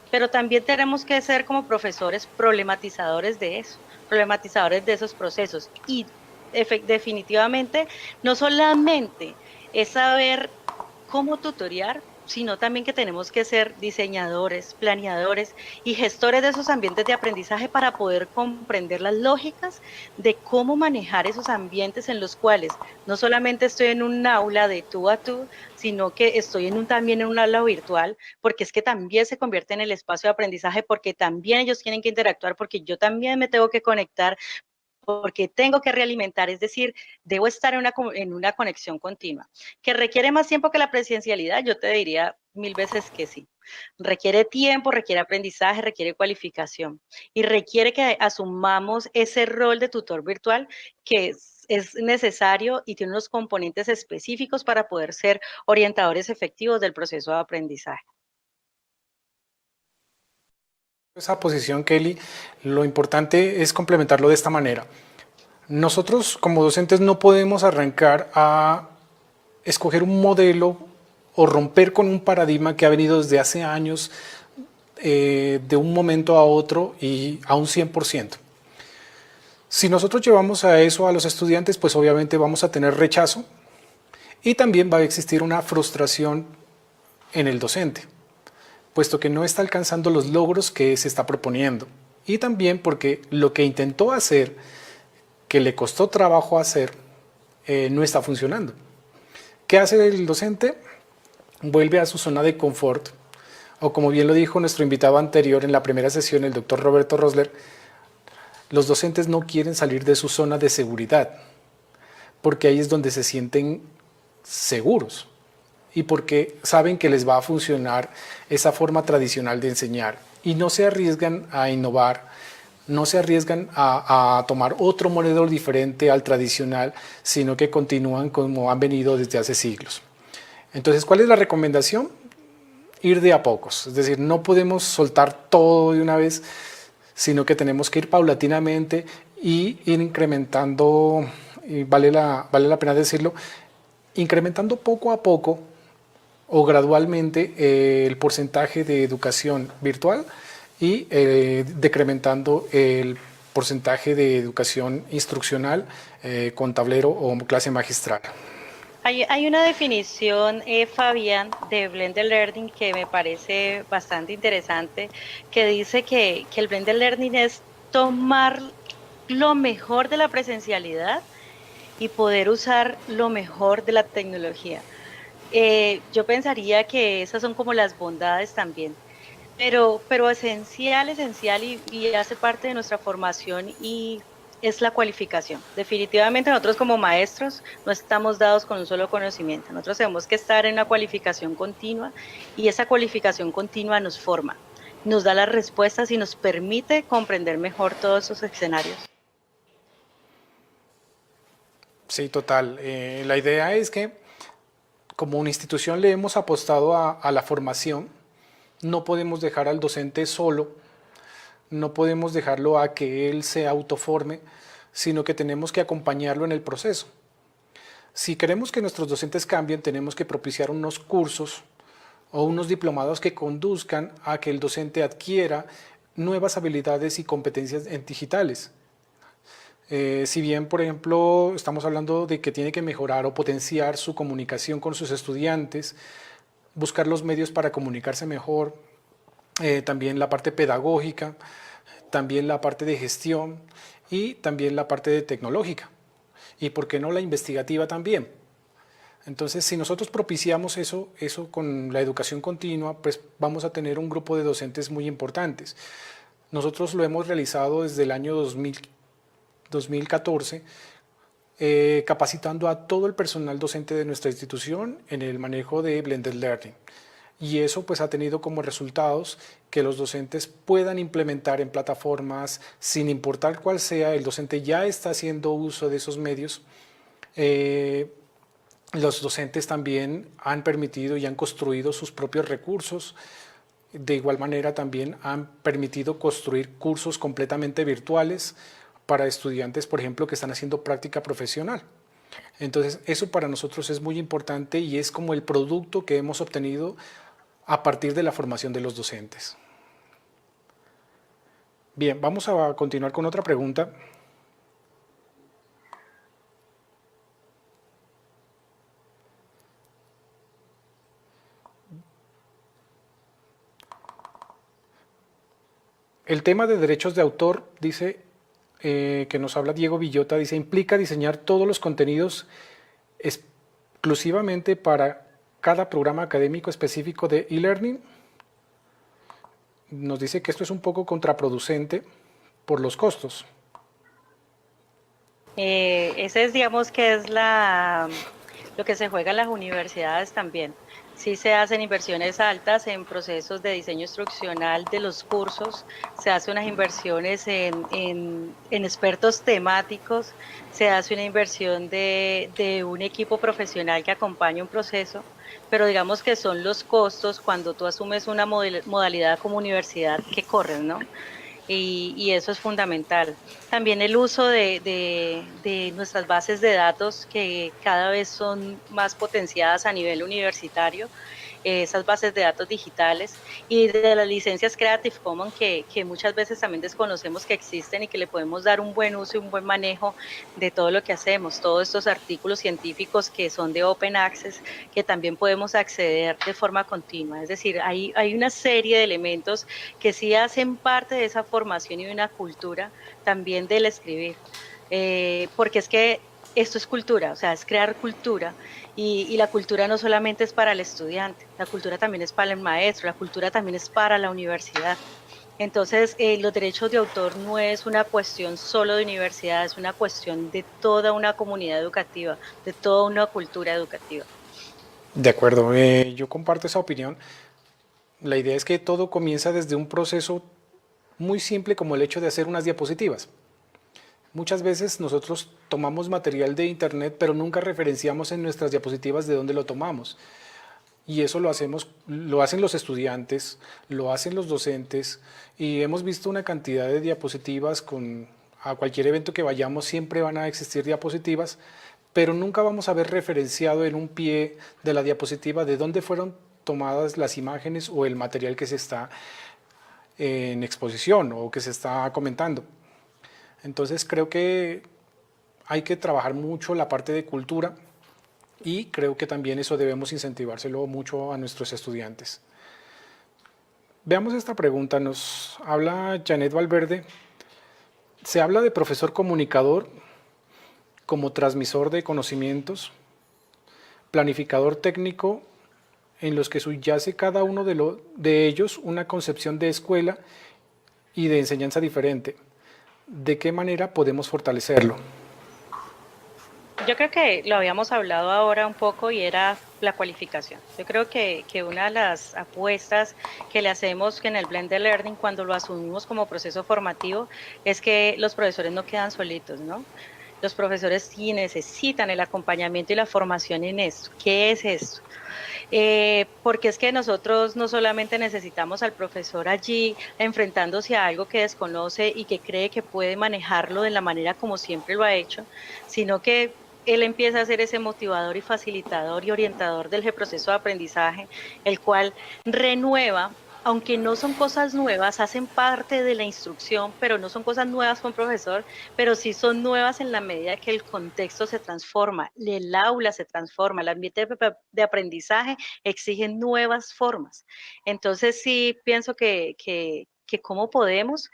B: Pero también tenemos que ser como profesores problematizadores de eso, problematizadores de esos procesos. Y definitivamente no solamente es saber cómo tutorear, sino también que tenemos que ser diseñadores, planeadores y gestores de esos ambientes de aprendizaje para poder comprender las lógicas de cómo manejar esos ambientes en los cuales no solamente estoy en un aula de tú a tú, sino que estoy también en un aula virtual, porque es que también se convierte en el espacio de aprendizaje, porque también ellos tienen que interactuar, porque yo también me tengo que conectar, porque tengo que realimentar, es decir, debo estar en una conexión continua. ¿Que requiere más tiempo que la presencialidad? Yo te diría 1000 veces que sí. Requiere tiempo, requiere aprendizaje, requiere cualificación y requiere que asumamos ese rol de tutor virtual que es necesario y tiene unos componentes específicos para poder ser orientadores efectivos del proceso de aprendizaje.
A: Esa posición, Kelly, lo importante es complementarlo de esta manera. Nosotros como docentes no podemos arrancar a escoger un modelo o romper con un paradigma que ha venido desde hace años de un momento a otro y a un 100%. Si nosotros llevamos a eso a los estudiantes, pues obviamente vamos a tener rechazo y también va a existir una frustración en el docente, puesto que no está alcanzando los logros que se está proponiendo. Y también porque lo que intentó hacer, que le costó trabajo hacer, no está funcionando. ¿Qué hace el docente? Vuelve a su zona de confort, o como bien lo dijo nuestro invitado anterior en la primera sesión, el doctor Roberto Rosler, los docentes no quieren salir de su zona de seguridad, porque ahí es donde se sienten seguros y porque saben que les va a funcionar esa forma tradicional de enseñar y no se arriesgan a innovar, no se arriesgan a tomar otro modelo diferente al tradicional, sino que continúan como han venido desde hace siglos. Entonces, ¿cuál es la recomendación? Ir de a pocos, es decir, no podemos soltar todo de una vez, sino que tenemos que ir paulatinamente y ir incrementando, y vale la pena decirlo, incrementando poco a poco o gradualmente el porcentaje de educación virtual y decrementando el porcentaje de educación instruccional con tablero o clase magistral.
B: Hay una definición, Fabián, de Blended Learning que me parece bastante interesante, que dice que el Blended Learning es tomar lo mejor de la presencialidad y poder usar lo mejor de la tecnología. Yo pensaría que esas son como las bondades también, pero esencial y hace parte de nuestra formación y es la cualificación. Definitivamente nosotros como maestros no estamos dados con un solo conocimiento. Nosotros tenemos que estar en una cualificación continua y esa cualificación continua nos forma, nos da las respuestas y nos permite comprender mejor todos esos escenarios.
A: Sí, total. La idea es que como una institución le hemos apostado a la formación, no podemos dejar al docente solo, no podemos dejarlo a que él se autoforme, sino que tenemos que acompañarlo en el proceso. Si queremos que nuestros docentes cambien, tenemos que propiciar unos cursos o unos diplomados que conduzcan a que el docente adquiera nuevas habilidades y competencias digitales. Si bien, por ejemplo, estamos hablando de que tiene que mejorar o potenciar su comunicación con sus estudiantes, buscar los medios para comunicarse mejor, también la parte pedagógica, también la parte de gestión y también la parte de tecnológica. Y por qué no la investigativa también. Entonces, si nosotros propiciamos eso con la educación continua, pues vamos a tener un grupo de docentes muy importantes. Nosotros lo hemos realizado desde el año 2014, capacitando a todo el personal docente de nuestra institución en el manejo de Blended Learning. Y eso pues ha tenido como resultados que los docentes puedan implementar en plataformas, sin importar cuál sea, el docente ya está haciendo uso de esos medios. Los docentes también han permitido y han construido sus propios recursos. De igual manera también han permitido construir cursos completamente virtuales para estudiantes, por ejemplo, que están haciendo práctica profesional. Entonces, eso para nosotros es muy importante y es como el producto que hemos obtenido a partir de la formación de los docentes. Bien, vamos a continuar con otra pregunta. El tema de derechos de autor, dice, que nos habla Diego Villota, dice, implica diseñar todos los contenidos exclusivamente para cada programa académico específico de e-learning. Nos dice que esto es un poco contraproducente por los costos.
B: Ese es, digamos, que es lo que se juega en las universidades también. Sí se hacen inversiones altas en procesos de diseño instruccional de los cursos, se hacen unas inversiones en expertos temáticos, se hace una inversión de un equipo profesional que acompañe un proceso, pero digamos que son los costos cuando tú asumes una modalidad como universidad que corren, ¿no? Y eso es fundamental. También el uso de nuestras bases de datos que cada vez son más potenciadas a nivel universitario, esas bases de datos digitales y de las licencias Creative Commons que muchas veces también desconocemos que existen y que le podemos dar un buen uso y un buen manejo de todo lo que hacemos, todos estos artículos científicos que son de Open Access, que también podemos acceder de forma continua. Es decir, hay una serie de elementos que sí hacen parte de esa formación y de una cultura también del escribir, porque es que esto es cultura, o sea, es crear cultura. Y la cultura no solamente es para el estudiante, la cultura también es para el maestro, la cultura también es para la universidad. Entonces, los derechos de autor no es una cuestión solo de universidad, es una cuestión de toda una comunidad educativa, de toda una cultura educativa.
A: De acuerdo, yo comparto esa opinión. La idea es que todo comienza desde un proceso muy simple como el hecho de hacer unas diapositivas. Muchas veces nosotros tomamos material de internet, pero nunca referenciamos en nuestras diapositivas de dónde lo tomamos. Y eso lo hacen los estudiantes, lo hacen los docentes, y hemos visto una cantidad de diapositivas a cualquier evento que vayamos siempre van a existir diapositivas, pero nunca vamos a ver referenciado en un pie de la diapositiva de dónde fueron tomadas las imágenes o el material que se está en exposición o que se está comentando. Entonces creo que hay que trabajar mucho la parte de cultura y creo que también eso debemos incentivárselo mucho a nuestros estudiantes. Veamos esta pregunta, nos habla Janet Valverde. Se habla de profesor comunicador como transmisor de conocimientos, planificador técnico en los que subyace cada uno de ellos una concepción de escuela y de enseñanza diferente. ¿De qué manera podemos fortalecerlo?
B: Yo creo que lo habíamos hablado ahora un poco y era la cualificación. Yo creo que una de las apuestas que le hacemos en el Blended Learning cuando lo asumimos como proceso formativo es que los profesores no quedan solitos, ¿no? Los profesores sí necesitan el acompañamiento y la formación en esto. ¿Qué es esto? porque es que nosotros no solamente necesitamos al profesor allí enfrentándose a algo que desconoce y que cree que puede manejarlo de la manera como siempre lo ha hecho, sino que él empieza a ser ese motivador y facilitador y orientador del proceso de aprendizaje, el cual renueva, aunque no son cosas nuevas, hacen parte de la instrucción, pero no son cosas nuevas con profesor, pero sí son nuevas en la medida que el contexto se transforma, el aula se transforma, el ambiente de aprendizaje exige nuevas formas. Entonces sí pienso que cómo podemos.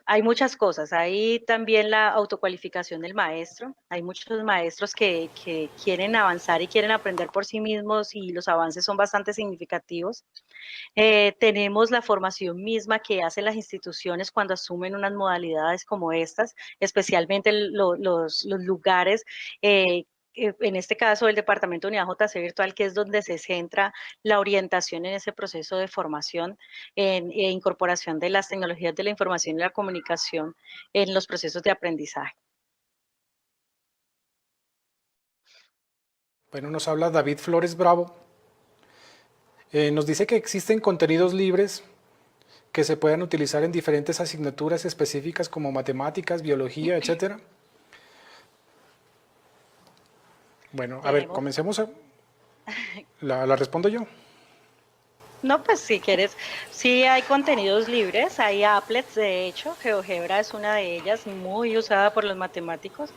B: Hay muchas cosas, hay también la autocualificación del maestro, hay muchos maestros que quieren avanzar y quieren aprender por sí mismos y los avances son bastante significativos. Tenemos la formación misma que hacen las instituciones cuando asumen unas modalidades como estas, especialmente los lugares, en este caso el Departamento de Unidad JC Virtual, que es donde se centra la orientación en ese proceso de formación e incorporación de las tecnologías de la información y la comunicación en los procesos de aprendizaje.
A: Bueno, nos habla David Flores Bravo. Nos dice que existen contenidos libres que se puedan utilizar en diferentes asignaturas específicas como matemáticas, biología, etcétera. Bueno, a ver, comencemos. ¿La respondo yo?
B: No, pues si quieres, sí hay contenidos libres, hay applets, de hecho, GeoGebra es una de ellas, muy usada por los matemáticos.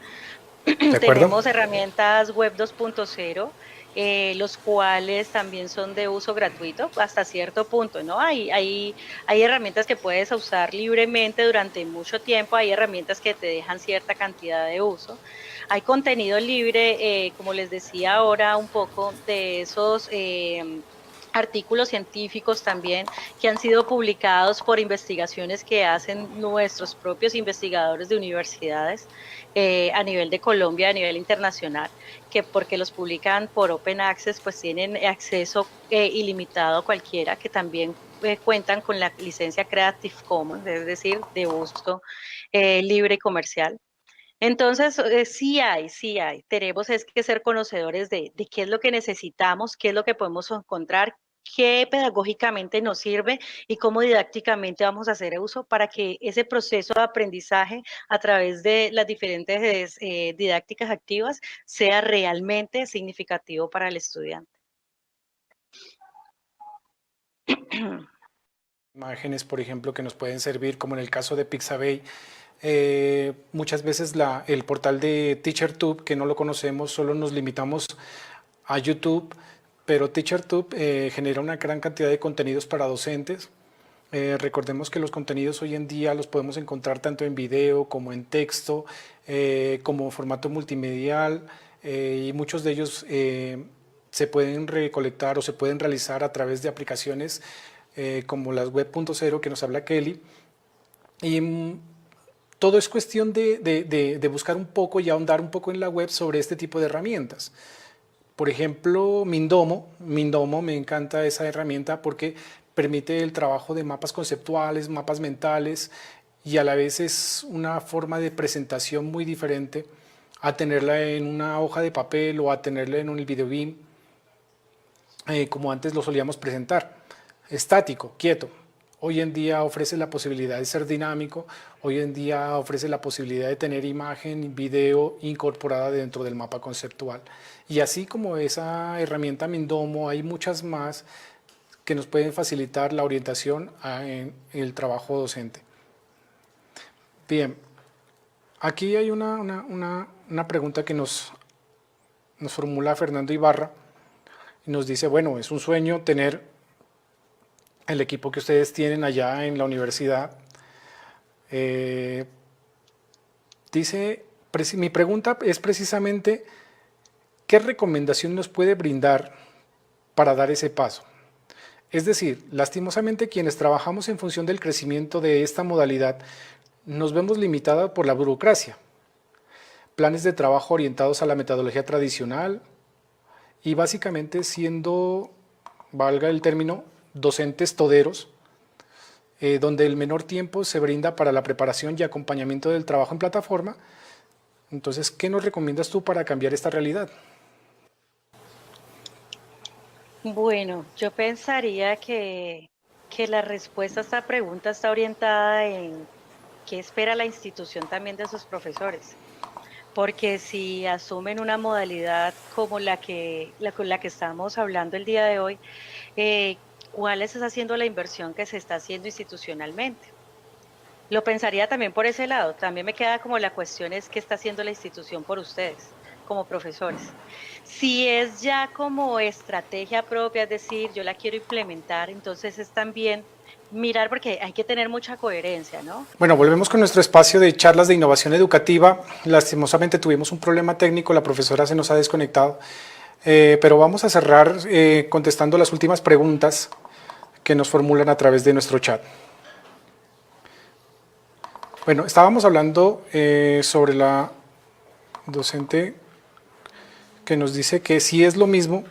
B: Tenemos herramientas web 2.0, los cuales también son de uso gratuito hasta cierto punto, ¿no? Hay herramientas que puedes usar libremente durante mucho tiempo, hay herramientas que te dejan cierta cantidad de uso. Hay contenido libre, como les decía ahora un poco, de esos artículos científicos también que han sido publicados por investigaciones que hacen nuestros propios investigadores de universidades a nivel de Colombia, a nivel internacional, que porque los publican por Open Access, pues tienen acceso ilimitado a cualquiera, que también cuentan con la licencia Creative Commons, es decir, de uso libre y comercial. Entonces, sí hay. Tenemos es que ser conocedores de qué es lo que necesitamos, qué es lo que podemos encontrar, qué pedagógicamente nos sirve y cómo didácticamente vamos a hacer uso para que ese proceso de aprendizaje a través de las diferentes didácticas activas sea realmente significativo para el estudiante.
A: Imágenes, por ejemplo, que nos pueden servir, como en el caso de Pixabay. Muchas veces el portal de TeacherTube, que no lo conocemos, solo nos limitamos a YouTube, pero TeacherTube genera una gran cantidad de contenidos para docentes. Recordemos que los contenidos hoy en día los podemos encontrar tanto en video como en texto, como formato multimedial, y muchos de ellos se pueden recolectar o se pueden realizar a través de aplicaciones como las web.0 que nos habla Kelly. Y todo es cuestión de buscar un poco y ahondar un poco en la web sobre este tipo de herramientas. Por ejemplo, Mindomo me encanta esa herramienta porque permite el trabajo de mapas conceptuales, mapas mentales, y a la vez es una forma de presentación muy diferente a tenerla en una hoja de papel o a tenerla en un video BIM, como antes lo solíamos presentar, estático, quieto. Hoy en día ofrece la posibilidad de ser dinámico, hoy en día ofrece la posibilidad de tener imagen, video incorporada dentro del mapa conceptual. Y así como esa herramienta Mindomo, hay muchas más que nos pueden facilitar la orientación en el trabajo docente. Bien, aquí hay una pregunta que nos formula Fernando Ibarra y nos dice, bueno, es un sueño tener el equipo que ustedes tienen allá en la universidad. Dice, mi pregunta es precisamente, ¿qué recomendación nos puede brindar para dar ese paso? Es decir, lastimosamente quienes trabajamos en función del crecimiento de esta modalidad nos vemos limitados por la burocracia, planes de trabajo orientados a la metodología tradicional y básicamente siendo, valga el término, docentes toderos, donde el menor tiempo se brinda para la preparación y acompañamiento del trabajo en plataforma. Entonces, ¿qué nos recomiendas tú para cambiar esta realidad?
B: Bueno, yo pensaría que la respuesta a esta pregunta está orientada en qué espera la institución también de sus profesores. Porque si asumen una modalidad como con la que estamos hablando el día de hoy, ¿cuál es haciendo la inversión que se está haciendo institucionalmente? Lo pensaría también por ese lado. También me queda como la cuestión es qué está haciendo la institución por ustedes, como profesores. Si es ya como estrategia propia, es decir, yo la quiero implementar, entonces es también mirar porque hay que tener mucha coherencia, ¿no?
A: Bueno, volvemos con nuestro espacio de charlas de innovación educativa. Lastimosamente tuvimos un problema técnico, la profesora se nos ha desconectado, pero vamos a cerrar contestando las últimas preguntas que nos formulan a través de nuestro chat. Bueno, estábamos hablando sobre la docente que nos dice que sí es lo mismo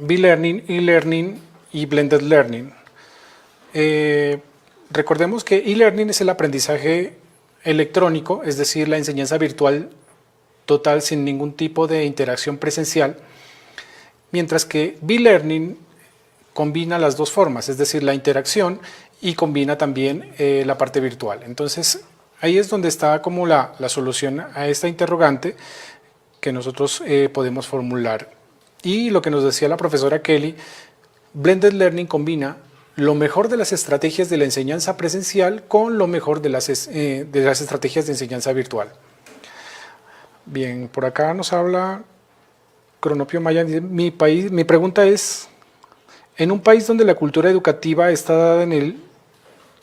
A: B-Learning, e-Learning y Blended Learning. Recordemos que e-Learning es el aprendizaje electrónico, es decir, la enseñanza virtual total sin ningún tipo de interacción presencial, mientras que B-Learning combina las dos formas, es decir, la interacción y combina también la parte virtual. Entonces, ahí es donde está como la solución a esta interrogante que nosotros podemos formular. Y lo que nos decía la profesora Kelly, Blended Learning combina lo mejor de las estrategias de la enseñanza presencial con lo mejor de las estrategias de enseñanza virtual. Bien, por acá nos habla Cronopio Maya. Mi pregunta es, en un país donde la cultura educativa está dada en el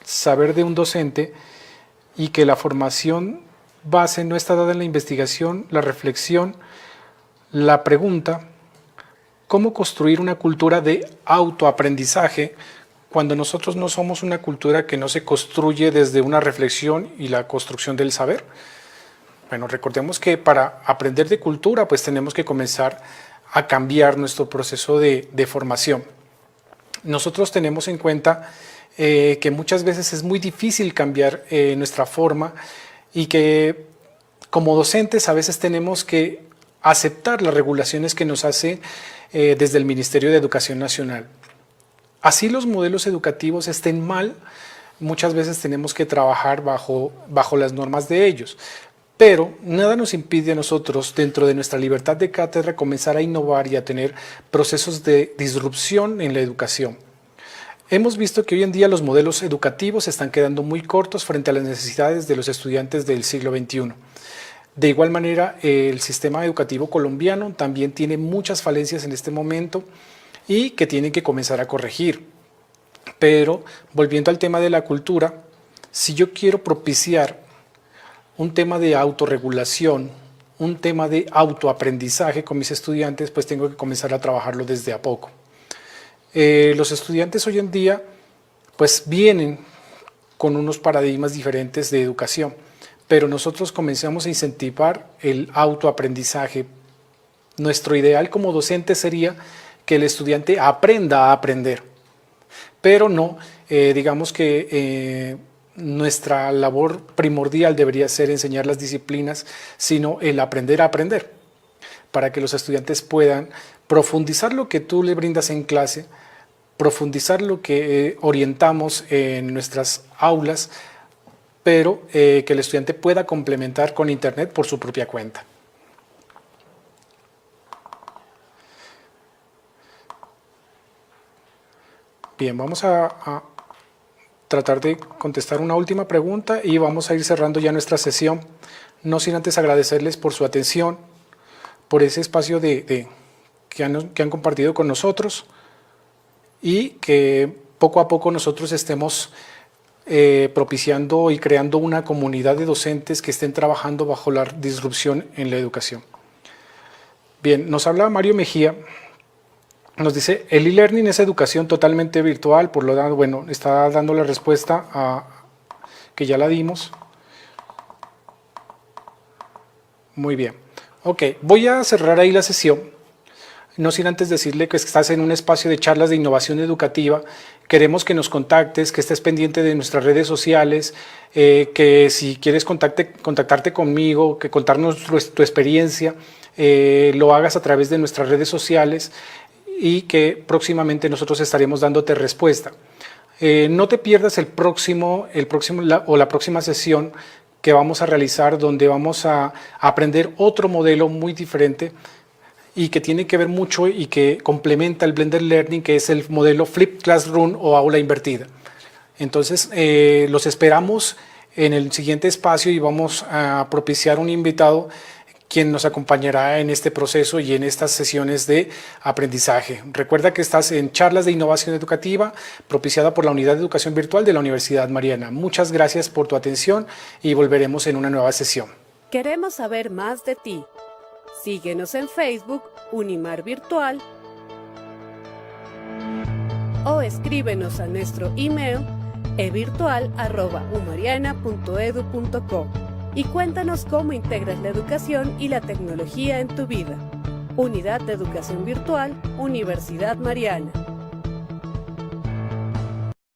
A: saber de un docente y que la formación base no está dada en la investigación, la reflexión, la pregunta, ¿cómo construir una cultura de autoaprendizaje cuando nosotros no somos una cultura que no se construye desde una reflexión y la construcción del saber? Bueno, recordemos que para aprender de cultura pues tenemos que comenzar a cambiar nuestro proceso de formación. Nosotros tenemos en cuenta que muchas veces es muy difícil cambiar nuestra forma y que como docentes a veces tenemos que aceptar las regulaciones que nos hace desde el Ministerio de Educación Nacional. Así los modelos educativos estén mal, muchas veces tenemos que trabajar bajo las normas de ellos. Pero nada nos impide a nosotros, dentro de nuestra libertad de cátedra, comenzar a innovar y a tener procesos de disrupción en la educación. Hemos visto que hoy en día los modelos educativos están quedando muy cortos frente a las necesidades de los estudiantes del siglo XXI. De igual manera, el sistema educativo colombiano también tiene muchas falencias en este momento y que tienen que comenzar a corregir. Pero, volviendo al tema de la cultura, si yo quiero propiciar un tema de autorregulación, un tema de autoaprendizaje con mis estudiantes, pues tengo que comenzar a trabajarlo desde a poco. Los estudiantes hoy en día pues vienen con unos paradigmas diferentes de educación, pero nosotros comenzamos a incentivar el autoaprendizaje. Nuestro ideal como docente sería que el estudiante aprenda a aprender, pero no, digamos que nuestra labor primordial debería ser enseñar las disciplinas, sino el aprender a aprender, para que los estudiantes puedan profundizar lo que tú le brindas en clase, profundizar lo que orientamos en nuestras aulas, pero que el estudiante pueda complementar con Internet por su propia cuenta. Bien, vamos a tratar de contestar una última pregunta y vamos a ir cerrando ya nuestra sesión, no sin antes agradecerles por su atención, por ese espacio que han compartido con nosotros y que poco a poco nosotros estemos propiciando y creando una comunidad de docentes que estén trabajando bajo la disrupción en la educación. Bien, nos habla Mario Mejía, nos dice, el e-learning es educación totalmente virtual, por lo tanto, bueno, está dando la respuesta que ya la dimos. Muy bien. Ok, voy a cerrar ahí la sesión, no sin antes decirle que estás en un espacio de charlas de innovación educativa. Queremos que nos contactes, que estés pendiente de nuestras redes sociales, que si quieres contactarte conmigo, que contarnos tu experiencia, lo hagas a través de nuestras redes sociales. y que próximamente nosotros estaremos dándote respuesta. No te pierdas la próxima sesión que vamos a realizar, donde vamos a aprender otro modelo muy diferente y que tiene que ver mucho y que complementa el Blended Learning, que es el modelo Flipped Classroom o aula invertida. Entonces, los esperamos en el siguiente espacio y vamos a propiciar un invitado quien nos acompañará en este proceso y en estas sesiones de aprendizaje. Recuerda que estás en Charlas de Innovación Educativa, propiciada por la Unidad de Educación Virtual de la Universidad Mariana. Muchas gracias por tu atención y volveremos en una nueva sesión.
C: Queremos saber más de ti. Síguenos en Facebook, Unimar Virtual, o escríbenos a nuestro email evirtual@umariana.edu.co y cuéntanos cómo integras la educación y la tecnología en tu vida. Unidad de Educación Virtual, Universidad Mariana.